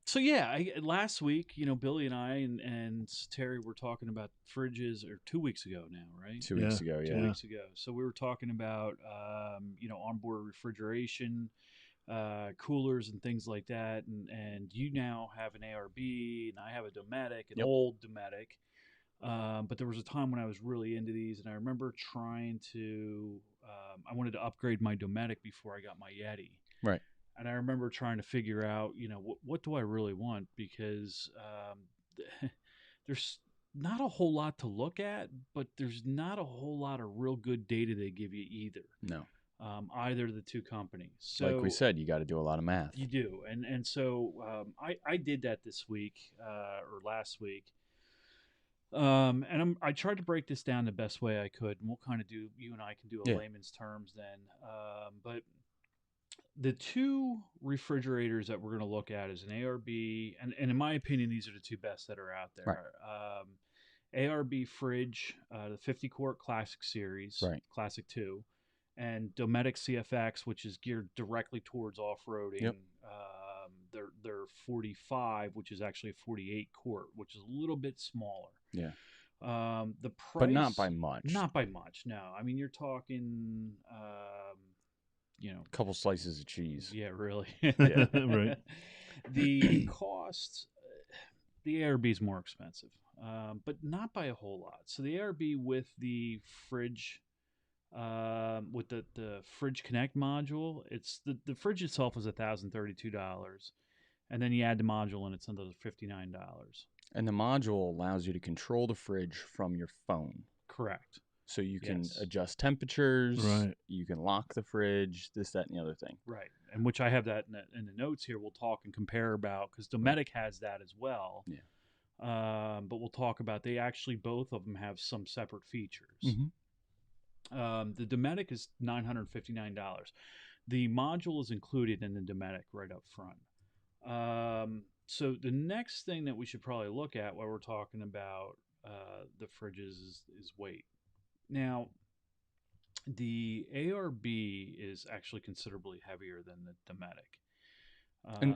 So yeah, last week, Billy and I and Terry were talking about fridges, or 2 weeks ago now, right? 2 weeks Yeah, ago, Two yeah. weeks ago. So we were talking about, onboard refrigeration, coolers and things like that. And you now have an ARB, and I have a Dometic, an Yep. old Dometic. But there was a time when I was really into these, and I remember trying to, I wanted to upgrade my Dometic before I got my Yeti. Right. And I remember trying to figure out, what do I really want? Because there's not a whole lot to look at, but there's not a whole lot of real good data they give you either. No. Either of the two companies. So Like we said, you got to do a lot of math. you do, and so I did that this week or last week. I tried to break this down the best way I could, and we'll kind of do, you and I can do a Yeah. layman's terms then. But the two refrigerators that we're going to look at is an ARB, and in my opinion, these are the two best that are out Right. there. ARB fridge, the 50 quart Classic Series, Right. Classic 2, and Dometic CFX, which is geared directly towards off roading. Yep. They're 45, which is actually a 48 quart, which is a little bit smaller. Yeah. The price, But not by much. Not by much. No, I mean you're talking, a couple slices of cheese. Yeah, really. Yeah. Right. The cost, the ARB is more expensive, but not by a whole lot. So the ARB with the fridge, with the Fridge Connect module, it's the fridge itself is $1,032, and then you add the module and it's another $59. And the module allows you to control the fridge from your phone. Correct. So you can Yes. adjust temperatures. Right. You can lock the fridge, this, that, and the other thing. Right, and which I have that in the notes here. We'll talk and compare about, because Dometic has that as well. Yeah. But we'll talk about, they actually, both of them have some separate features. Mm-hmm. The Dometic is $959. The module is included in the Dometic right up front. So the next thing that we should probably look at while we're talking about the fridges is weight. Now, the ARB is actually considerably heavier than the Dometic. And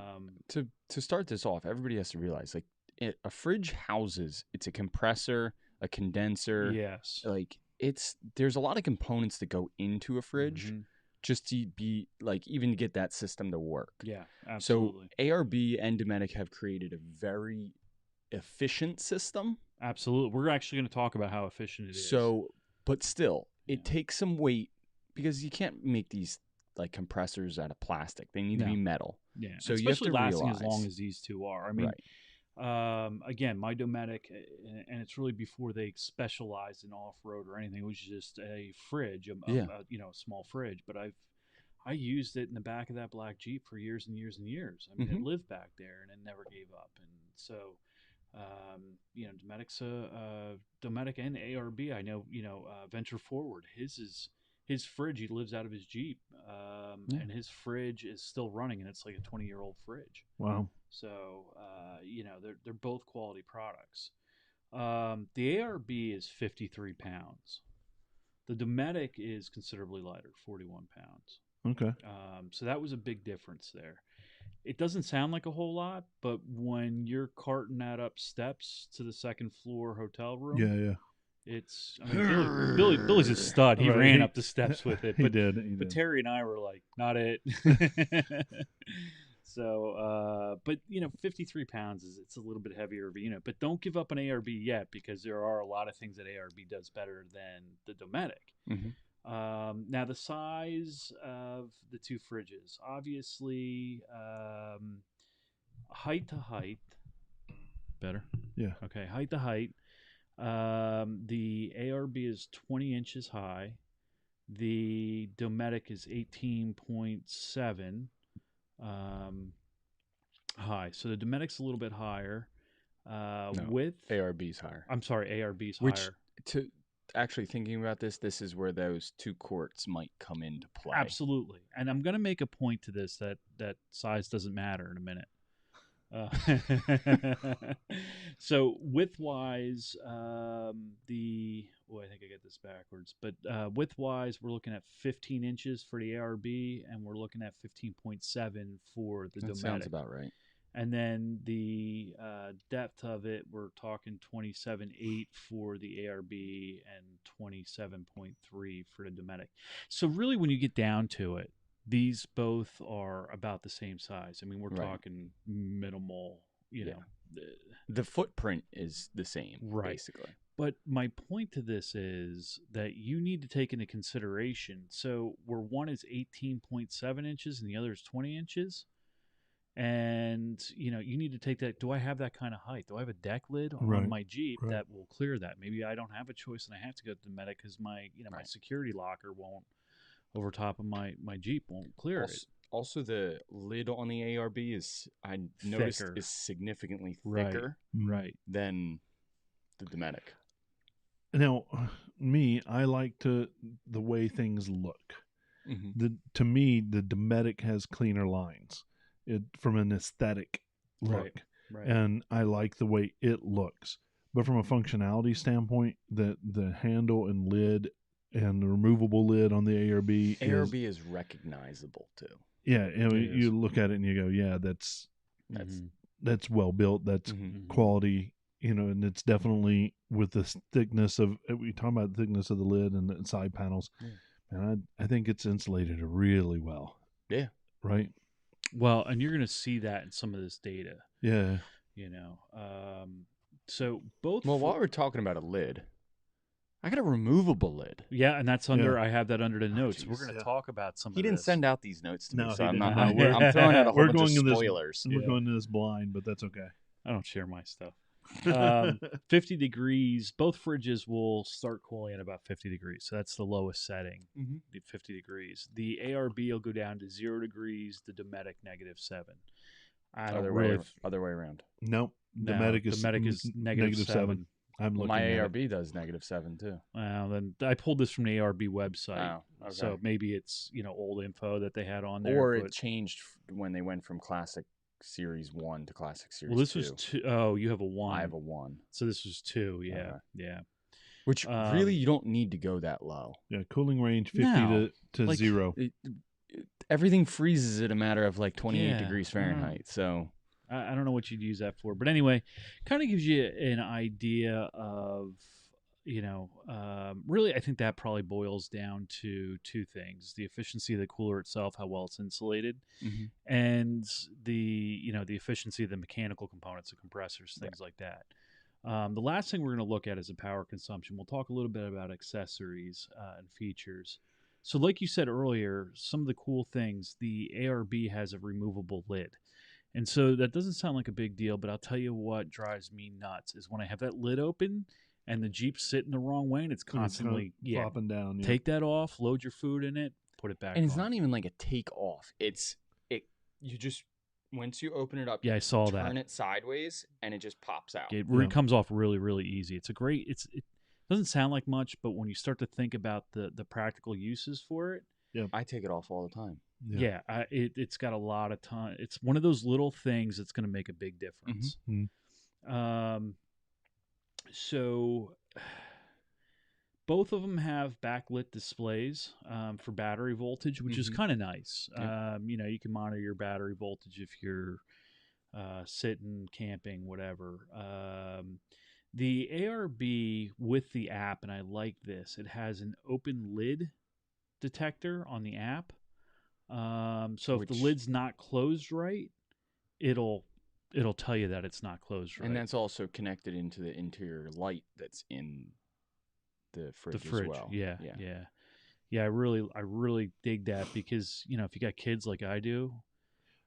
to start this off, everybody has to realize, like, a fridge houses, it's a compressor, a condenser. Yes. Like, there's a lot of components that go into a fridge just to be, like, even to get that system to work. Yeah, absolutely. So ARB and Dometic have created a very efficient system. Absolutely. We're actually going to talk about how efficient it is. So, but still, it takes some weight, because you can't make these, like, compressors out of plastic. They need to be metal. Yeah. So especially you have to lasting realize, as long as these two are. I mean, again, my Dometic, and it's really before they specialized in off-road or anything. It was just a fridge, a small fridge. But I used it in the back of that black Jeep for years and years and years. I mean, it lived back there and it never gave up. And so, Dometic's Dometic and ARB. I know, Venture Forward. His fridge. He lives out of his Jeep, and his fridge is still running, and it's like a 20-year-old fridge. Wow. So, they're both quality products. The ARB is 53 pounds. The Dometic is considerably lighter, 41 pounds. Okay. So that was a big difference there. It doesn't sound like a whole lot, but when you're carting that up steps to the second floor hotel room, Yeah. it's, I mean, Billy's a stud. He ran up the steps with it. He But did. Terry and I were like, not it. So, but 53 pounds it's a little bit heavier of a unit. But don't give up on ARB yet, because there are a lot of things that ARB does better than the Dometic. Now, the size of the two fridges, obviously, height to height. Better? Yeah. Okay, height to height. The ARB is 20 inches high. The Dometic is 18.7 high. So the Dometic's a little bit higher. With ARB's higher. I'm sorry, ARB's Which, higher. to actually thinking about this is where those 2 quarts might come into play. Absolutely. And I'm going to make a point to this that size doesn't matter in a minute. So width-wise, I think I get this backwards, but width-wise, we're looking at 15 inches for the ARB, and we're looking at 15.7 for the Dometic. That sounds about right. And then the depth of it, we're talking 27.8 for the ARB and 27.3 for the Dometic. So really, when you get down to it, these both are about the same size. I mean, we're talking minimal, The footprint is the same, basically. But my point to this is that you need to take into consideration, so where one is 18.7 inches and the other is 20 inches, and, you need to take that, do I have that kind of height? Do I have a deck lid on my Jeep that will clear that? Maybe I don't have a choice and I have to go to the Dometic because my security locker won't, over top of my Jeep, won't clear it. Also, the lid on the ARB is, I noticed, is significantly thicker right. than the Dometic. Now, I like the way things look. Mm-hmm. To me, the Dometic has cleaner lines from an aesthetic look. Right. And I like the way it looks. But from a functionality standpoint, the handle and lid and the removable lid on the ARB ARB is recognizable too. Yeah, It is. you look at it and you go, yeah, that's well built. That's quality, and it's definitely with the thickness of, we talk about the thickness of the lid and the side panels. Yeah. And I think it's insulated really well. Yeah. Right. Well, and you're going to see that in some of this data. Yeah. So both. Well, while we're talking about a lid, I got a removable lid. Yeah, and that's under. I have that under the notes. Geez. We're going to talk about some. He didn't send out these notes to me, so he I'm didn't. not. No, I'm throwing out a whole bunch of going spoilers. We're going to this blind, but that's okay. I don't share my stuff. 50 degrees. Both fridges will start cooling at about 50 degrees. So that's the lowest setting, 50 degrees. The ARB will go down to 0 degrees. The Dometic -7. Other way around. Nope. No, Dometic is -7. I'm looking my at ARB does -7 too. Well, then I pulled this from the ARB website. Oh, okay. So maybe it's old info that they had on there. Or it changed when they went from Classic Series 1 to Classic Series 2. Well, this was 2. Oh, you have a 1. I have a 1. So this was 2, yeah. Okay. Yeah. Which really, you don't need to go that low. Yeah, cooling range 50 to like, 0. Everything freezes at a matter of like 28 degrees Fahrenheit. So I don't know what you'd use that for. But anyway, kind of gives you an idea of, really, I think that probably boils down to 2 things: the efficiency of the cooler itself, how well it's insulated, and the efficiency of the mechanical components, the compressors, things like that. The last thing we're going to look at is the power consumption. We'll talk a little bit about accessories and features. So like you said earlier, some of the cool things, the ARB has a removable lid. And so that doesn't sound like a big deal, but I'll tell you what drives me nuts is when I have that lid open and the Jeep's sitting the wrong way and it's constantly flopping down. Yeah. Take that off, load your food in it, put it back and on. It's not even like a take off. You just, once you open it up, I saw that. Turn it sideways and it just pops out. It comes off really, really easy. It's it doesn't sound like much, but when you start to think about the practical uses for it, I take it off all the time. Yeah, it's got a lot of time. It's one of those little things that's going to make a big difference. So both of them have backlit displays for battery voltage, which is kind of nice. You can monitor your battery voltage if you're sitting, camping, whatever. The ARB with the app, and I like this, it has an open lid detector on the app. So if the lid's not closed right, it'll tell you that it's not closed right. And that's also connected into the interior light that's in the fridge as well. Yeah. I really dig that because if you got kids like I do,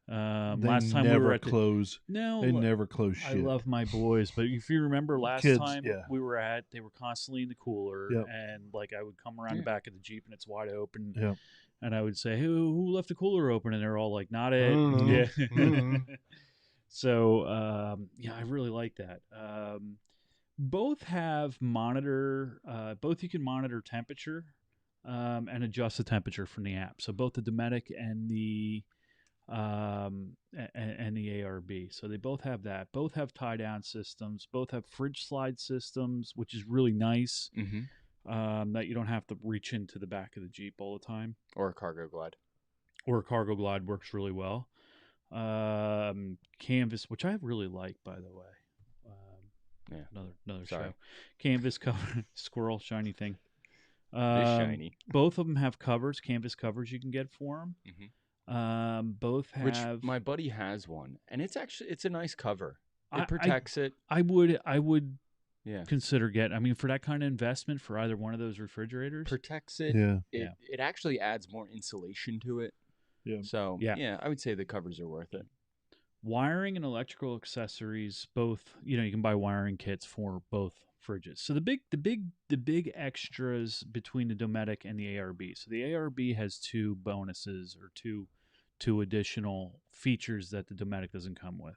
last time we were at they never close shit. I love my boys, but if you remember last time we were they were constantly in the cooler, and like I would come around the back of the Jeep and it's wide open, and I would say, who left the cooler open? And they're all like, not it. So I really like that. Both have both you can monitor temperature and adjust the temperature from the app. So both the Dometic and the ARB. So they both have that. Both have tie down systems. Both have fridge slide systems, which is really nice. That you don't have to reach into the back of the Jeep all the time. Or a cargo glide. Or a cargo glide works really well. Canvas, which I really like, by the way. Another show. Canvas cover, squirrel, shiny thing. Shiny. Both of them have covers, canvas covers you can get for them. Both have. Which my buddy has one, and it's a nice cover. It protects it. I would consider getting. I mean, for that kind of investment for either one of those refrigerators, protects it. It actually adds more insulation to it. Yeah. So I would say the covers are worth it. Wiring and electrical accessories, both. You can buy wiring kits for both fridges. So the big extras between the Dometic and the ARB. So the ARB has 2 bonuses or two additional features that the Dometic doesn't come with.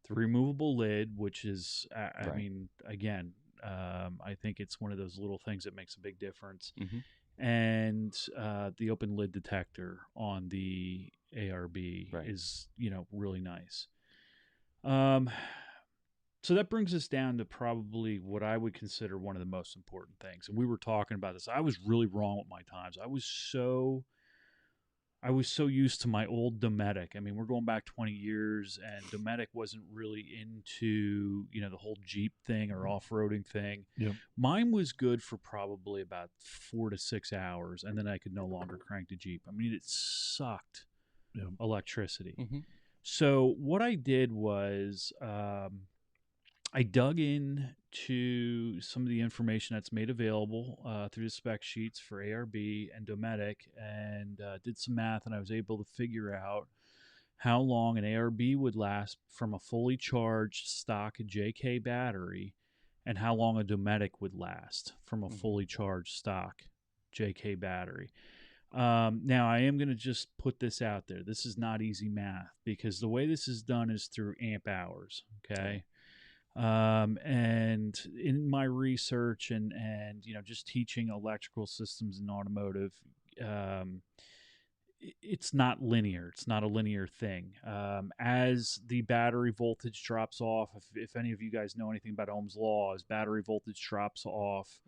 The removable lid, which is, I mean, again, I think it's one of those little things that makes a big difference. Mhm. And the open lid detector on the ARB Right. is, really nice. So that brings us down to probably what I would consider one of the most important things. And we were talking about this. I was really wrong with my times. I was so used to my old Dometic. I mean, we're going back 20 years, and Dometic wasn't really into, the whole Jeep thing or off-roading thing. Yep. Mine was good for probably about 4 to 6 hours, and then I could no longer crank the Jeep. I mean, it sucked Yep. electricity. Mhm. So what I did was I dug in to some of the information that's made available through the spec sheets for ARB and Dometic, and did some math, and I was able to figure out how long an ARB would last from a fully charged stock JK battery, and how long a Dometic would last from a fully charged stock JK battery. Now, I am going to just put this out there. This is not easy math, because the way this is done is through amp hours, okay? And in my research and just teaching electrical systems in automotive, it's not linear. It's not a linear thing. As the battery voltage drops off, if any of you guys know anything about Ohm's law, as battery voltage drops off,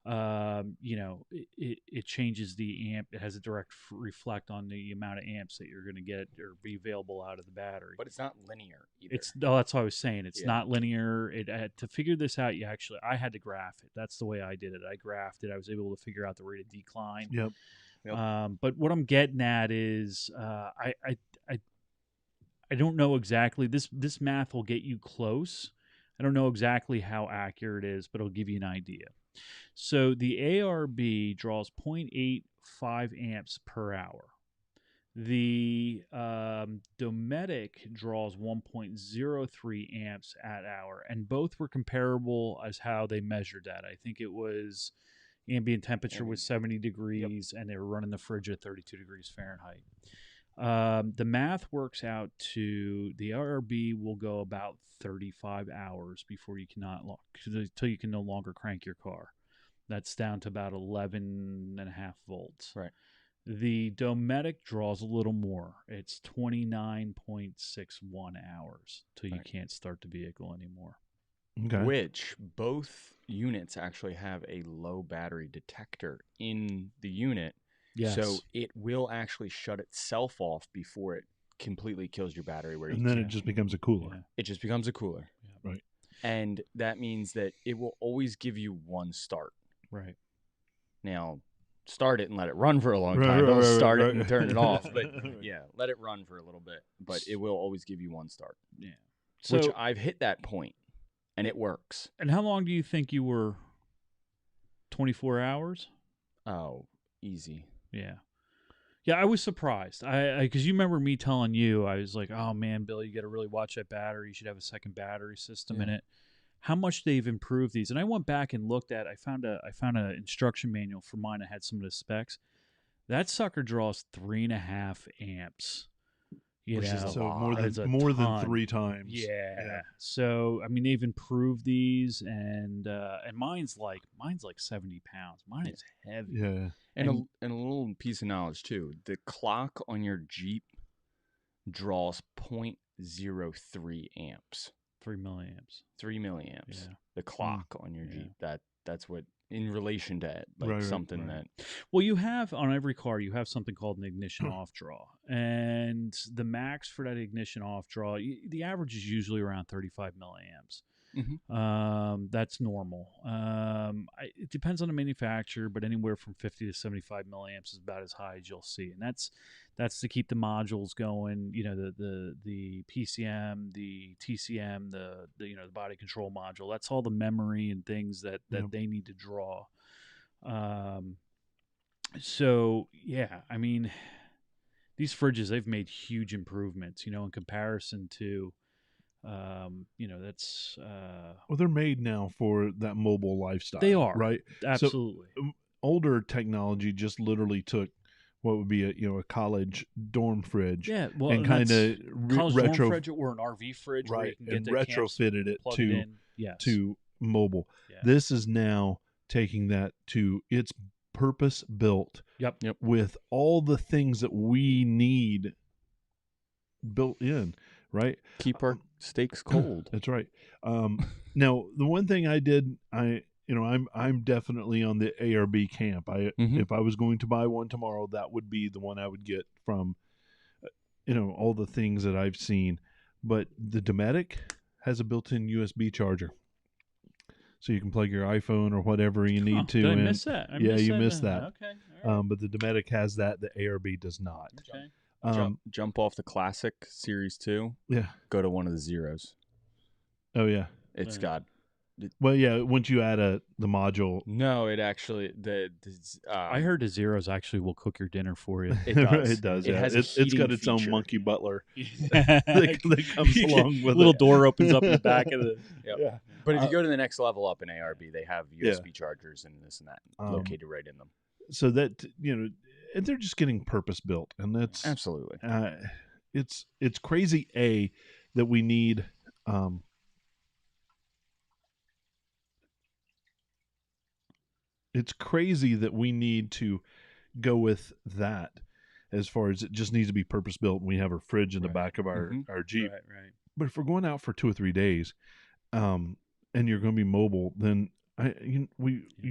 it changes the amp. It has a direct reflect on the amount of amps that you're going to get or be available out of the battery. But it's not linear either. That's what I was saying. It's not linear. To figure this out, I had to graph it. That's the way I did it. I graphed it. I was able to figure out the rate of decline. Yep. But what I'm getting at is, I don't know exactly. This math will get you close. I don't know exactly how accurate it is, but it'll give you an idea. So the ARB draws 0.85 amps per hour. The Dometic draws 1.03 amps at hour, and both were comparable as how they measured that. I think it was ambient temperature was 70 degrees, and they were running the fridge at 32 degrees Fahrenheit. The math works out to the ARB will go about 35 hours before you until you can no longer crank your car. That's down to about 11.5 volts. Right. The Dometic draws a little more. It's 29.61 hours till you can't start the vehicle anymore. Okay. Which both units actually have a low battery detector in the unit. Yes. So it will actually shut itself off before it completely kills your battery. And then it just becomes a cooler. Yeah. It just becomes a cooler. Yeah. Right. And that means that it will always give you one start. Right. Now, start it and let it run for a long time. Don't start it and turn it off. But yeah, let it run for a little bit. But it will always give you one start. Yeah. Which I've hit that point, and it works. And how long do you think you were? 24 hours? Oh, easy. Yeah. Yeah, I was surprised. Because you remember me telling you, I was like, oh man, Bill, you got to really watch that battery. You should have a second battery system in it. How much they've improved these. And I went back and looked at, I found an instruction manual for mine that had some of the specs. That sucker draws 3.5 amps. Which is a So lot. more than 3 times. Yeah. So I mean, they've improved these, and mine's like 70 pounds. Mine is heavy. Yeah. And a little piece of knowledge too. The clock on your Jeep draws 0.03 amps. 3 milliamps. 3 milliamps. Yeah. The clock on your Jeep. That's what in relation to something that. Well, you have on every car you have something called an ignition off draw, and the max for that ignition off draw, the average is usually around 35 milliamps. Mm-hmm. That's normal. It depends on the manufacturer, but anywhere from 50 to 75 milliamps is about as high as you'll see, and that's to keep the modules going. You know, the PCM, the TCM, the body control module. That's all the memory and things that they need to draw. So yeah, I mean, these fridges, they've made huge improvements. You know, in comparison to. That's well, they're made now for that mobile lifestyle. They are, right? Absolutely. So, older technology just literally took what would be a college dorm fridge, and kind of retro dorm fridge or an RV fridge, right, where you can and get retrofitted it plug to it in. Yes. to mobile. Yeah. This is now taking that to its purpose built Yep. with all the things that we need built in, right? Keep our steaks cold. That's right. Now, the one thing I did, I'm definitely on the ARB camp. If I was going to buy one tomorrow, that would be the one I would get from, all the things that I've seen. But the Dometic has a built-in USB charger, so you can plug your iPhone or whatever you need to. Did I and miss that? you missed that. Okay. All right. But the Dometic has that. The ARB does not. Okay. Jump off the classic Series 2. Yeah. Go to one of the Zeros. Oh yeah. It's Yeah. got. Well, yeah. Once you add the module, No, it actually I heard the Zeros actually will cook your dinner for you. it does. it does. It Yeah. has a It's heating got its own feature. monkey butler that that comes along with little it. door opens up in the back of the. Yep. Yeah. But if you go to the next level up in ARB, they have Yeah. USB chargers and this and that located right in them. So that and they're just getting purpose built, and that's Absolutely. It's crazy that we need. It's crazy that we need to go with that, as far as it just needs to be purpose built. And we have our fridge in the Right. back of our Jeep. Right. But if we're going out for 2 or 3 days, and you're going to be mobile, then you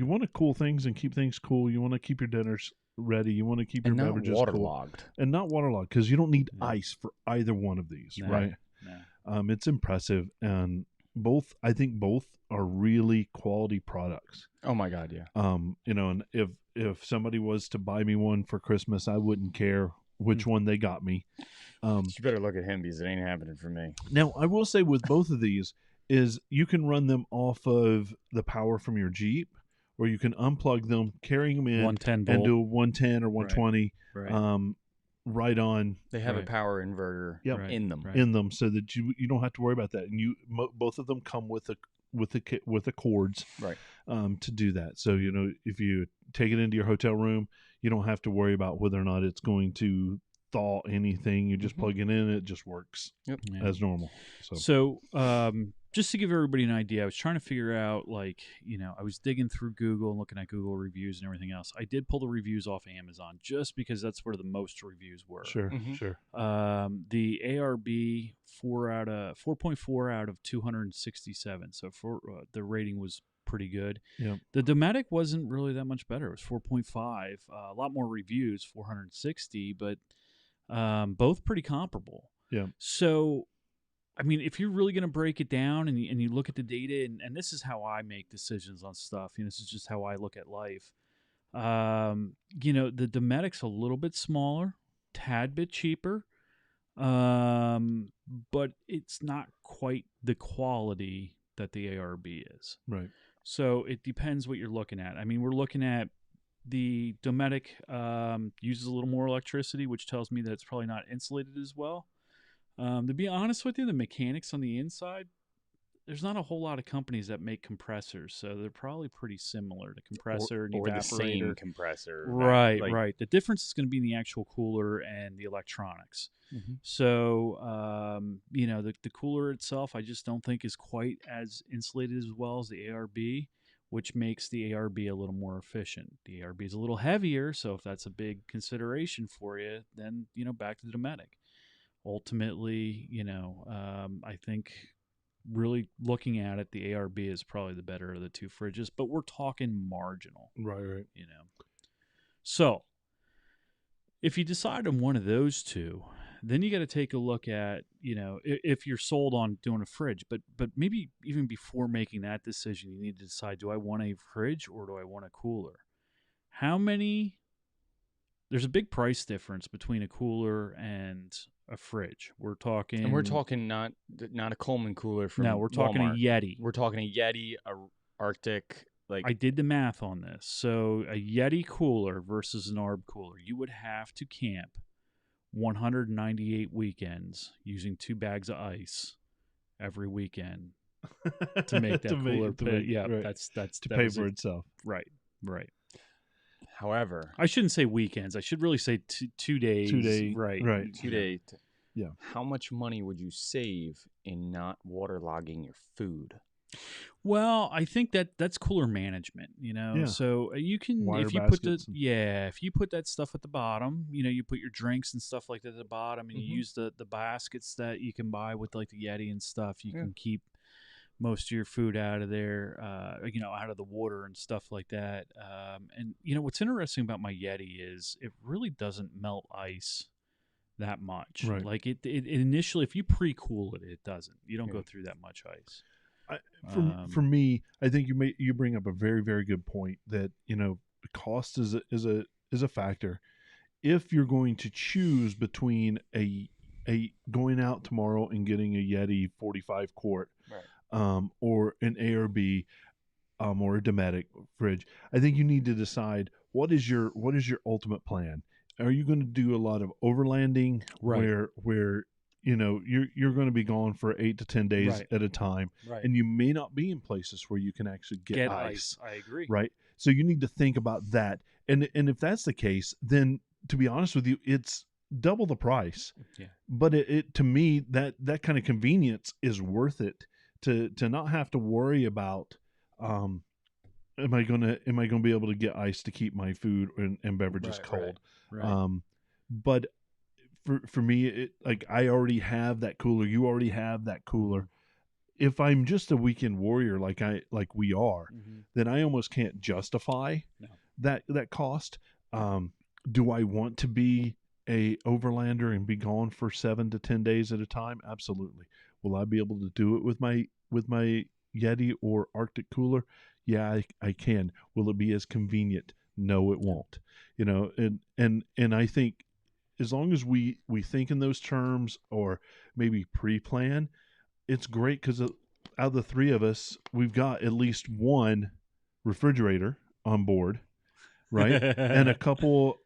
want to cool things and keep things cool. You want to keep your dinners ready. You want to keep And your not beverages waterlogged. cool. And not waterlogged, because you don't need No. ice for either one of these, No. right? No. It's impressive, and I think both are really quality products. Oh my God, yeah. And if somebody was to buy me one for Christmas, I wouldn't care which one they got me. You better look at him because it ain't happening for me. Now, I will say with both of these is you can run them off of the power from your Jeep, or you can unplug them, carry them in, 110 and volt. do a 110 or 120 Right. right on They have a Right. power inverter Yep. in them. Right. in them, so that you don't have to worry about that. And both of them come with the cords, Right. to do that. So if you take it into your hotel room, you don't have to worry about whether or not it's going to thaw anything. You just plug it in, it just works Yeah. as normal. So, just to give everybody an idea, I was trying to figure out, I was digging through Google and looking at Google reviews and everything else. I did pull the reviews off Amazon just because that's where the most reviews were. Sure. The ARB 4.4 out of 267. So the rating was pretty good. Yep. The Dometic wasn't really that much better. It was 4.5. A lot more reviews, 460, but both pretty comparable. Yeah. So, I mean, if you're really going to break it down and you look at the data, and this is how I make decisions on stuff, this is just how I look at life. The Dometic's a little bit smaller, tad bit cheaper, but it's not quite the quality that the ARB is. Right. So it depends what you're looking at. I mean, we're looking at the Dometic uses a little more electricity, which tells me that it's probably not insulated as well. To be honest with you, the mechanics on the inside, there's not a whole lot of companies that make compressors, so they're probably pretty similar to compressor and or the evaporator. same compressor. Right, Like- right. The difference is going to be in the actual cooler and the electronics. So, the cooler itself, I just don't think is quite as insulated as well as the ARB, which makes the ARB a little more efficient. The ARB is a little heavier, so if that's a big consideration for you, then, back to the Dometic. Ultimately, I think really looking at it, the ARB is probably the better of the two fridges, but we're talking marginal. Right. So, if you decide on one of those two, then you got to take a look at, if you're sold on doing a fridge, but maybe even before making that decision, you need to decide, do I want a fridge or do I want a cooler? There's a big price difference between a cooler and a fridge. We're talking not a Coleman cooler from no, we're talking Walmart. a Yeti. We're talking a Yeti, a Arctic. I did the math on this. So a Yeti cooler versus an ARB cooler, you would have to camp 198 weekends using 2 bags of ice every weekend to make that cooler. Right. That's to pay for itself. Right. However, I shouldn't say weekends. I should really say 2 days. 2 days. Right. Right. 2 days. Yeah. How much money would you save in not waterlogging your food? Well, I think that's cooler management, you know. Yeah. So you can, Wire if you put baskets. if you put that stuff at the bottom, you know, you put your drinks and stuff like that at the bottom, and you Mhm. use the baskets that you can buy with like the Yeti and stuff. You Yeah. can keep most of your food out of there, you know, out of the water and stuff like that. And you know, what's interesting about my Yeti is it really doesn't melt ice that much. Right. Like it initially, if you pre-cool it, it doesn't. You don't Yeah. go through that much ice. For me, I think you bring up a very very good point that cost is a factor. If you're going to choose between a going out tomorrow and getting a Yeti 45 quart, Right. or an ARB, or a Dometic fridge, I think you need to decide what is your ultimate plan. Are you going to do a lot of overlanding, Right. where you're going to be gone for 8 to 10 days Right. at a time, Right. and you may not be in places where you can actually get ice, I agree. right? So you need to think about that, and if that's the case, then to be honest with you, it's double the price. Yeah. But it to me, that kind of convenience is worth it, to not have to worry about, um am I gonna be able to get ice to keep my food and beverages Right, cold. right. But for me, like, I already have that cooler, you already have that cooler. If I'm just a weekend warrior like we are, Mm-hmm. then I almost can't justify No. that cost. Do I want to be a overlander and be gone for 7 to 10 days at a time? Absolutely. Will I be able to do it with my Yeti or Arctic cooler? Yeah, I can. Will it be as convenient? No, it won't. And I think as long as we think in those terms, or maybe pre-plan, it's great, because out of the three of us, we've got at least one refrigerator on board, right? And a couple,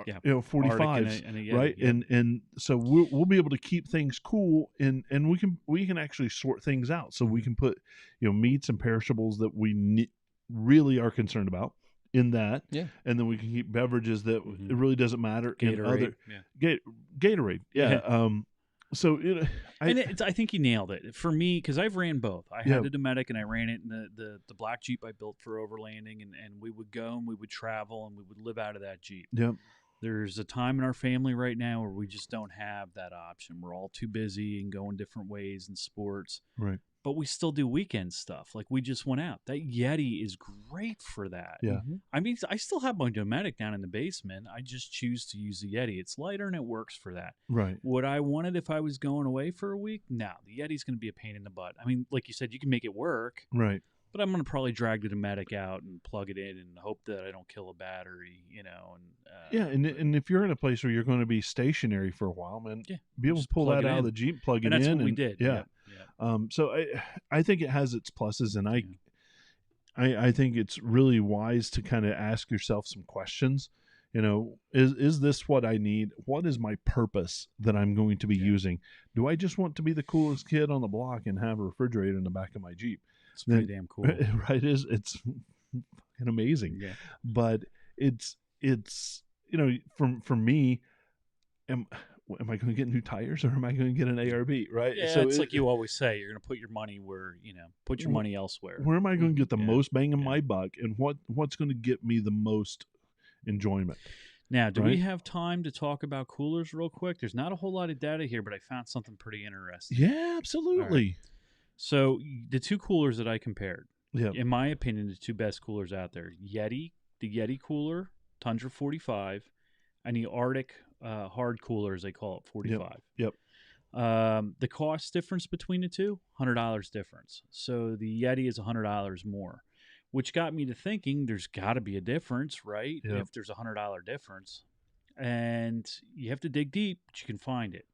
Yeah. 45s, and a Yeti, right? yep. And so we'll be able to keep things cool, and we can actually sort things out, so we can put meats and perishables that we really are concerned about in that. Yeah. And then we can keep beverages that Mhm. it really doesn't matter in Gatorade. other. Yeah. Gatorade, yeah. Yeah. So I think you nailed it for me, because I've ran both. I Yeah. had a Dometic, and I ran it in the black Jeep I built for overlanding, and we would go and we would travel and we would live out of that Jeep. Yep. There's a time in our family right now where we just don't have that option. We're all too busy and going different ways in sports. Right. But we still do weekend stuff. Like, we just went out. That Yeti is great for that. Yeah. Mhm. I mean, I still have my Dometic down in the basement. I just choose to use the Yeti. It's lighter and it works for that. Right. Would I want it if I was going away for a week? No, the Yeti's going to be a pain in the butt. I mean, like you said, you can make it work, Right. but I'm going to probably drag the Dometic out and plug it in and hope that I don't kill a battery, And Yeah, and if you're in a place where you're going to be stationary for a while, man, yeah, be able to just pull plug that it out of in. the Jeep, plug it And that's in, what we and did. yeah. Yep. Yep. So I think it has its pluses, and I think it's really wise to kind of ask yourself some questions. Is this what I need? What is my purpose that I'm going to be Yeah. using? Do I just want to be the coolest kid on the block and have a refrigerator in the back of my Jeep? It's pretty damn cool. Right? It's fucking amazing. Yeah. But it's for me, am I going to get new tires, or am I going to get an ARB? Right? Yeah, So it's like you always say, you're going to put your money put your money elsewhere. where am I going to get the Yeah. most bang in Yeah. my buck, and what's going to get me the most enjoyment? Now, do we Right? have time to talk about coolers real quick? There's not a whole lot of data here, but I found something pretty interesting. Yeah, absolutely. So the two coolers that I compared, Yeah. in my opinion, the two best coolers out there: the Yeti cooler, Tundra 45, and the Arctic hard cooler, as they call it, 45. Yep. The cost difference between the two, $100 difference. So the Yeti is $100 more, which got me to thinking there's got to be a difference, right? Yep. If there's $100 difference, and you have to dig deep, but you can find it.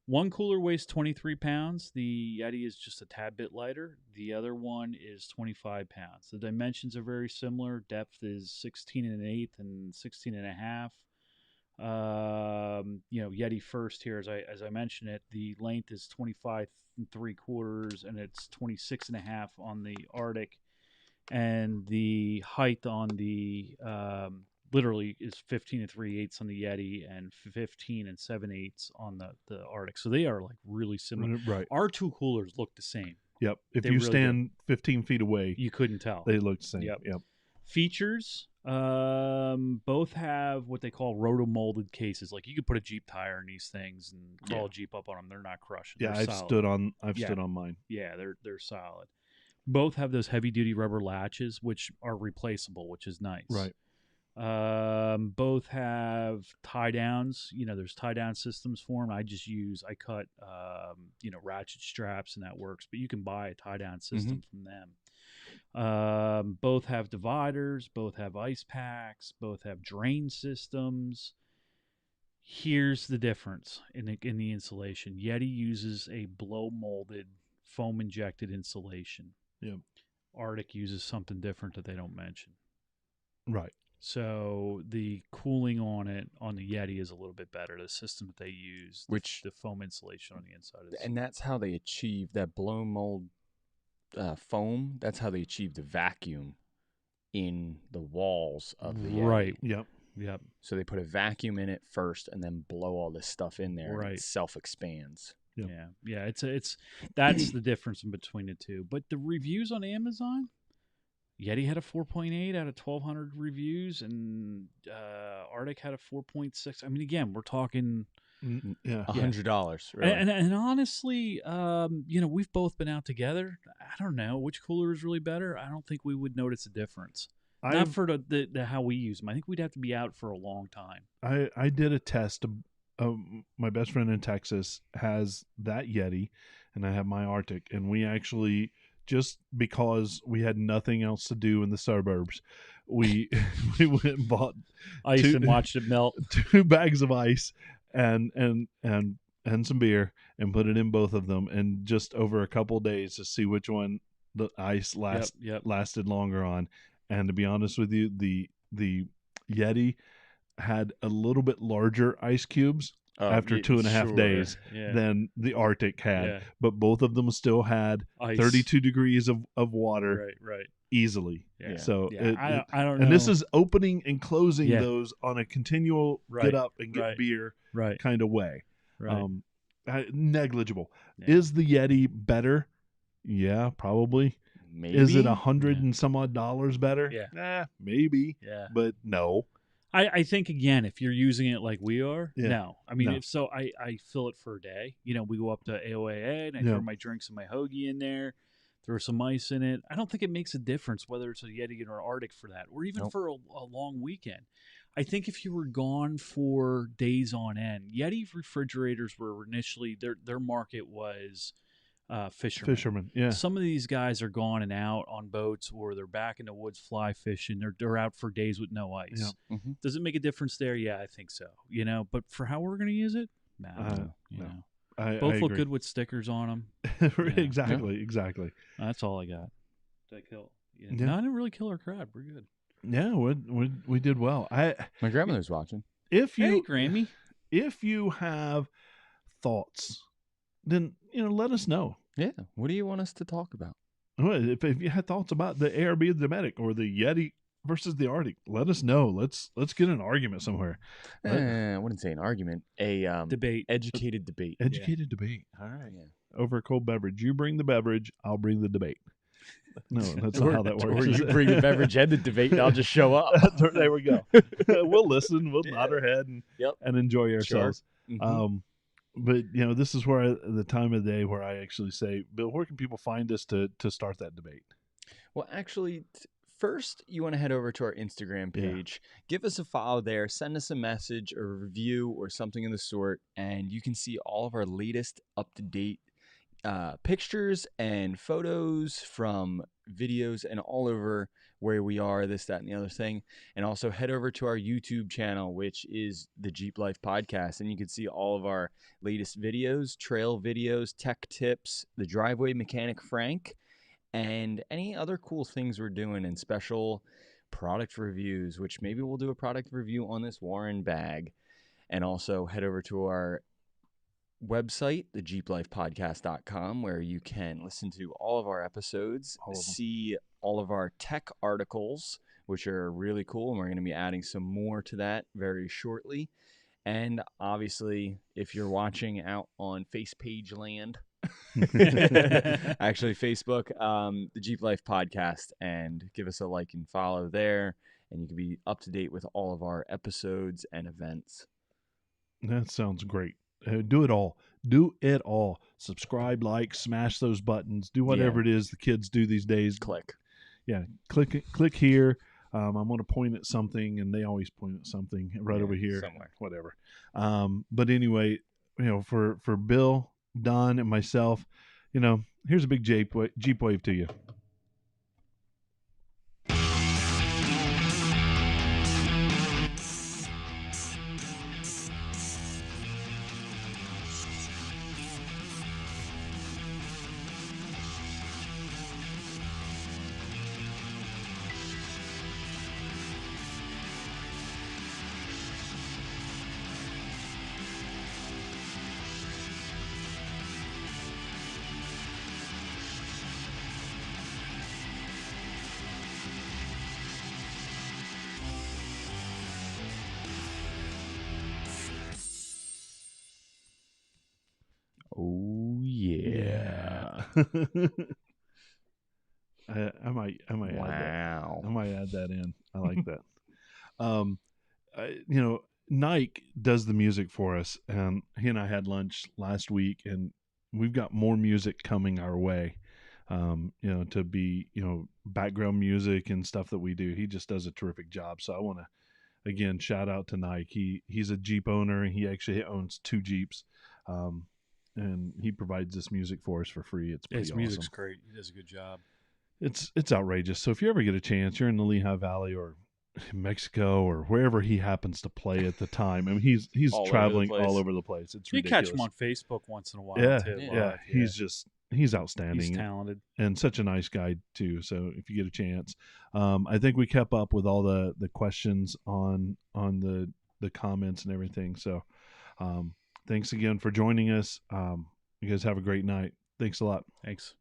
One cooler weighs 23 pounds. The Yeti is just a tad bit lighter. The other one is 25 pounds. The dimensions are very similar. Depth is 16 and an eighth and 16 and a half. Yeti first here, as I mentioned it, the length is 25 and 3/4, and it's 26 and a half on the Arctic, and the height on the literally is 15 and 3/8 on the Yeti, and 15 and 7/8 on the Arctic. So they are like really similar. Right. Our two coolers look the same. Yep. If They you really do. stand 15 feet away, You couldn't tell. they look the same. Yep. Yep. Features, both have what they call roto-molded cases. Like you could put a Jeep tire in these things and crawl a Jeep up on them. They're not crushing. Yeah, They're I've solid. stood on mine. Yeah, they're solid. Both have those heavy-duty rubber latches, which are replaceable, which is nice. Right. Both have tie downs. There's tie down systems for them. I cut, ratchet straps, and that works. But you can buy a tie down system from them. Both have dividers. Both have ice packs. Both have drain systems. Here's the difference in the insulation. Yeti uses a blow molded foam injected insulation. Yep. Arctic uses something different that they don't mention. Right. So the cooling on the Yeti is a little bit better. The system that they use, Which the foam insulation on the inside is, and that's how they achieve that blow mold foam. That's how they achieve the vacuum in the walls of the Yeti. right. Yep. So they put a vacuum in it first, and then blow all this stuff in there, and Right. it self-expands. Yep. Yeah. It's that's the difference in between the two. But the reviews on Amazon, Yeti had a 4.8 out of 1,200 reviews, and Arctic had a 4.6. I mean, again, we're talking. Yeah. $100, really. And honestly, we've both been out together. I don't know which cooler is really better. I don't think we would notice a difference. Not for the how we use them. I think we'd have to be out for a long time. I did a test. My best friend in Texas has that Yeti, and I have my Arctic, and we actually, just because we had nothing else to do in the suburbs, we went and bought Ice and watched it melt. 2 bags of ice and some beer and put it in both of them, and just over a couple of days to see which one the ice lasted longer on. And to be honest with you, the Yeti had a little bit larger ice cubes after 2.5 days than the Arctic had, but both of them still had ice. 32 degrees of water Right. easily. Yeah. So I don't know. and this is opening and closing those on a continual get up and get beer kind of way. Right. Negligible. Yeah. Is the Yeti better? Yeah, probably. Maybe. Is it $100 and some odd dollars better? Yeah. Maybe. Yeah. But no. I think, again, if you're using it like we are, no. I mean, No. if so, I fill it for a day. We go up to AOAA and I throw my drinks and my hoagie in there, throw some ice in it. I don't think it makes a difference whether it's a Yeti or Arctic for that, or even for a long weekend. I think if you were gone for days on end, Yeti refrigerators were initially, their market was fishermen. Yeah. Some of these guys are gone and out on boats, or they're back in the woods fly fishing. They're out for days with no ice. Yeah. Mm-hmm. Does it make a difference there? Yeah, I think so. But for how we're going to use it, no. Both look good with stickers on them. Exactly. That's all I got. Did I kill? Yeah. Yeah. No, I didn't really kill our crowd. We're good. Yeah, we did well. My grandmother's watching. Hey, Grammy. If you have thoughts, then let us know. Yeah. What do you want us to talk about? Well, if you had thoughts about the ARB and the Dometic or the Yeti versus the Arctic, let us know. Let's get an argument somewhere. I wouldn't say an argument. A debate. Educated debate. Educated debate. All right. Yeah. Over a cold beverage. You bring the beverage, I'll bring the debate. No, that's not how that works. Or you bring the beverage and the debate, and I'll just show up. There we go. We'll listen. We'll nod our head and enjoy ourselves. Sure. Mm-hmm. But this is where the time of the day where I actually say, Bill, where can people find us to start that debate? Well, actually, first you want to head over to our Instagram page, give us a follow there, send us a message or a review or something of the sort, and you can see all of our latest up-to-date pictures and photos from videos and all over where we are, this, that, and the other thing. And also head over to our YouTube channel, which is the Jeep Life Podcast, and you can see all of our latest videos, trail videos, tech tips, the driveway mechanic Frank, and any other cool things we're doing, and special product reviews, which maybe we'll do a product review on this Warren bag. And also head over to our website, thejeeplifepodcast.com, where you can listen to all of our episodes, see all of our tech articles, which are really cool, and we're going to be adding some more to that very shortly. And obviously, if you're watching out on Face Page Land, Actually, Facebook, the Jeep Life Podcast, and give us a like and follow there. And you can be up to date with all of our episodes and events. That sounds great. Do it all. Do it all. Subscribe, like, smash those buttons. Do whatever it is the kids do these days. Click. Yeah, click here. I'm going to point at something, and they always point at something right over here. Somewhere. Whatever. But anyway, for Bill, Don, and myself, here's a big Jeep wave to you. Oh yeah. I might add that. I might add that in. I like that. Nike does the music for us, and he and I had lunch last week, and we've got more music coming our way. To be background music and stuff that we do. He just does a terrific job. So I want to again shout out to Nike. He's a Jeep owner, and he actually owns 2 Jeeps. And he provides this music for us for free. It's pretty His awesome. music's great. He does a good job. It's outrageous. So if you ever get a chance, you're in the Lehigh Valley or Mexico or wherever he happens to play at the time. I mean, he's traveling all over the place. It's you ridiculous. catch him on Facebook once in a while. Yeah, too. yeah. He's outstanding. He's talented and such a nice guy too. So if you get a chance, I think we kept up with all the questions on the comments and everything. So thanks again for joining us. You guys have a great night. Thanks a lot. Thanks.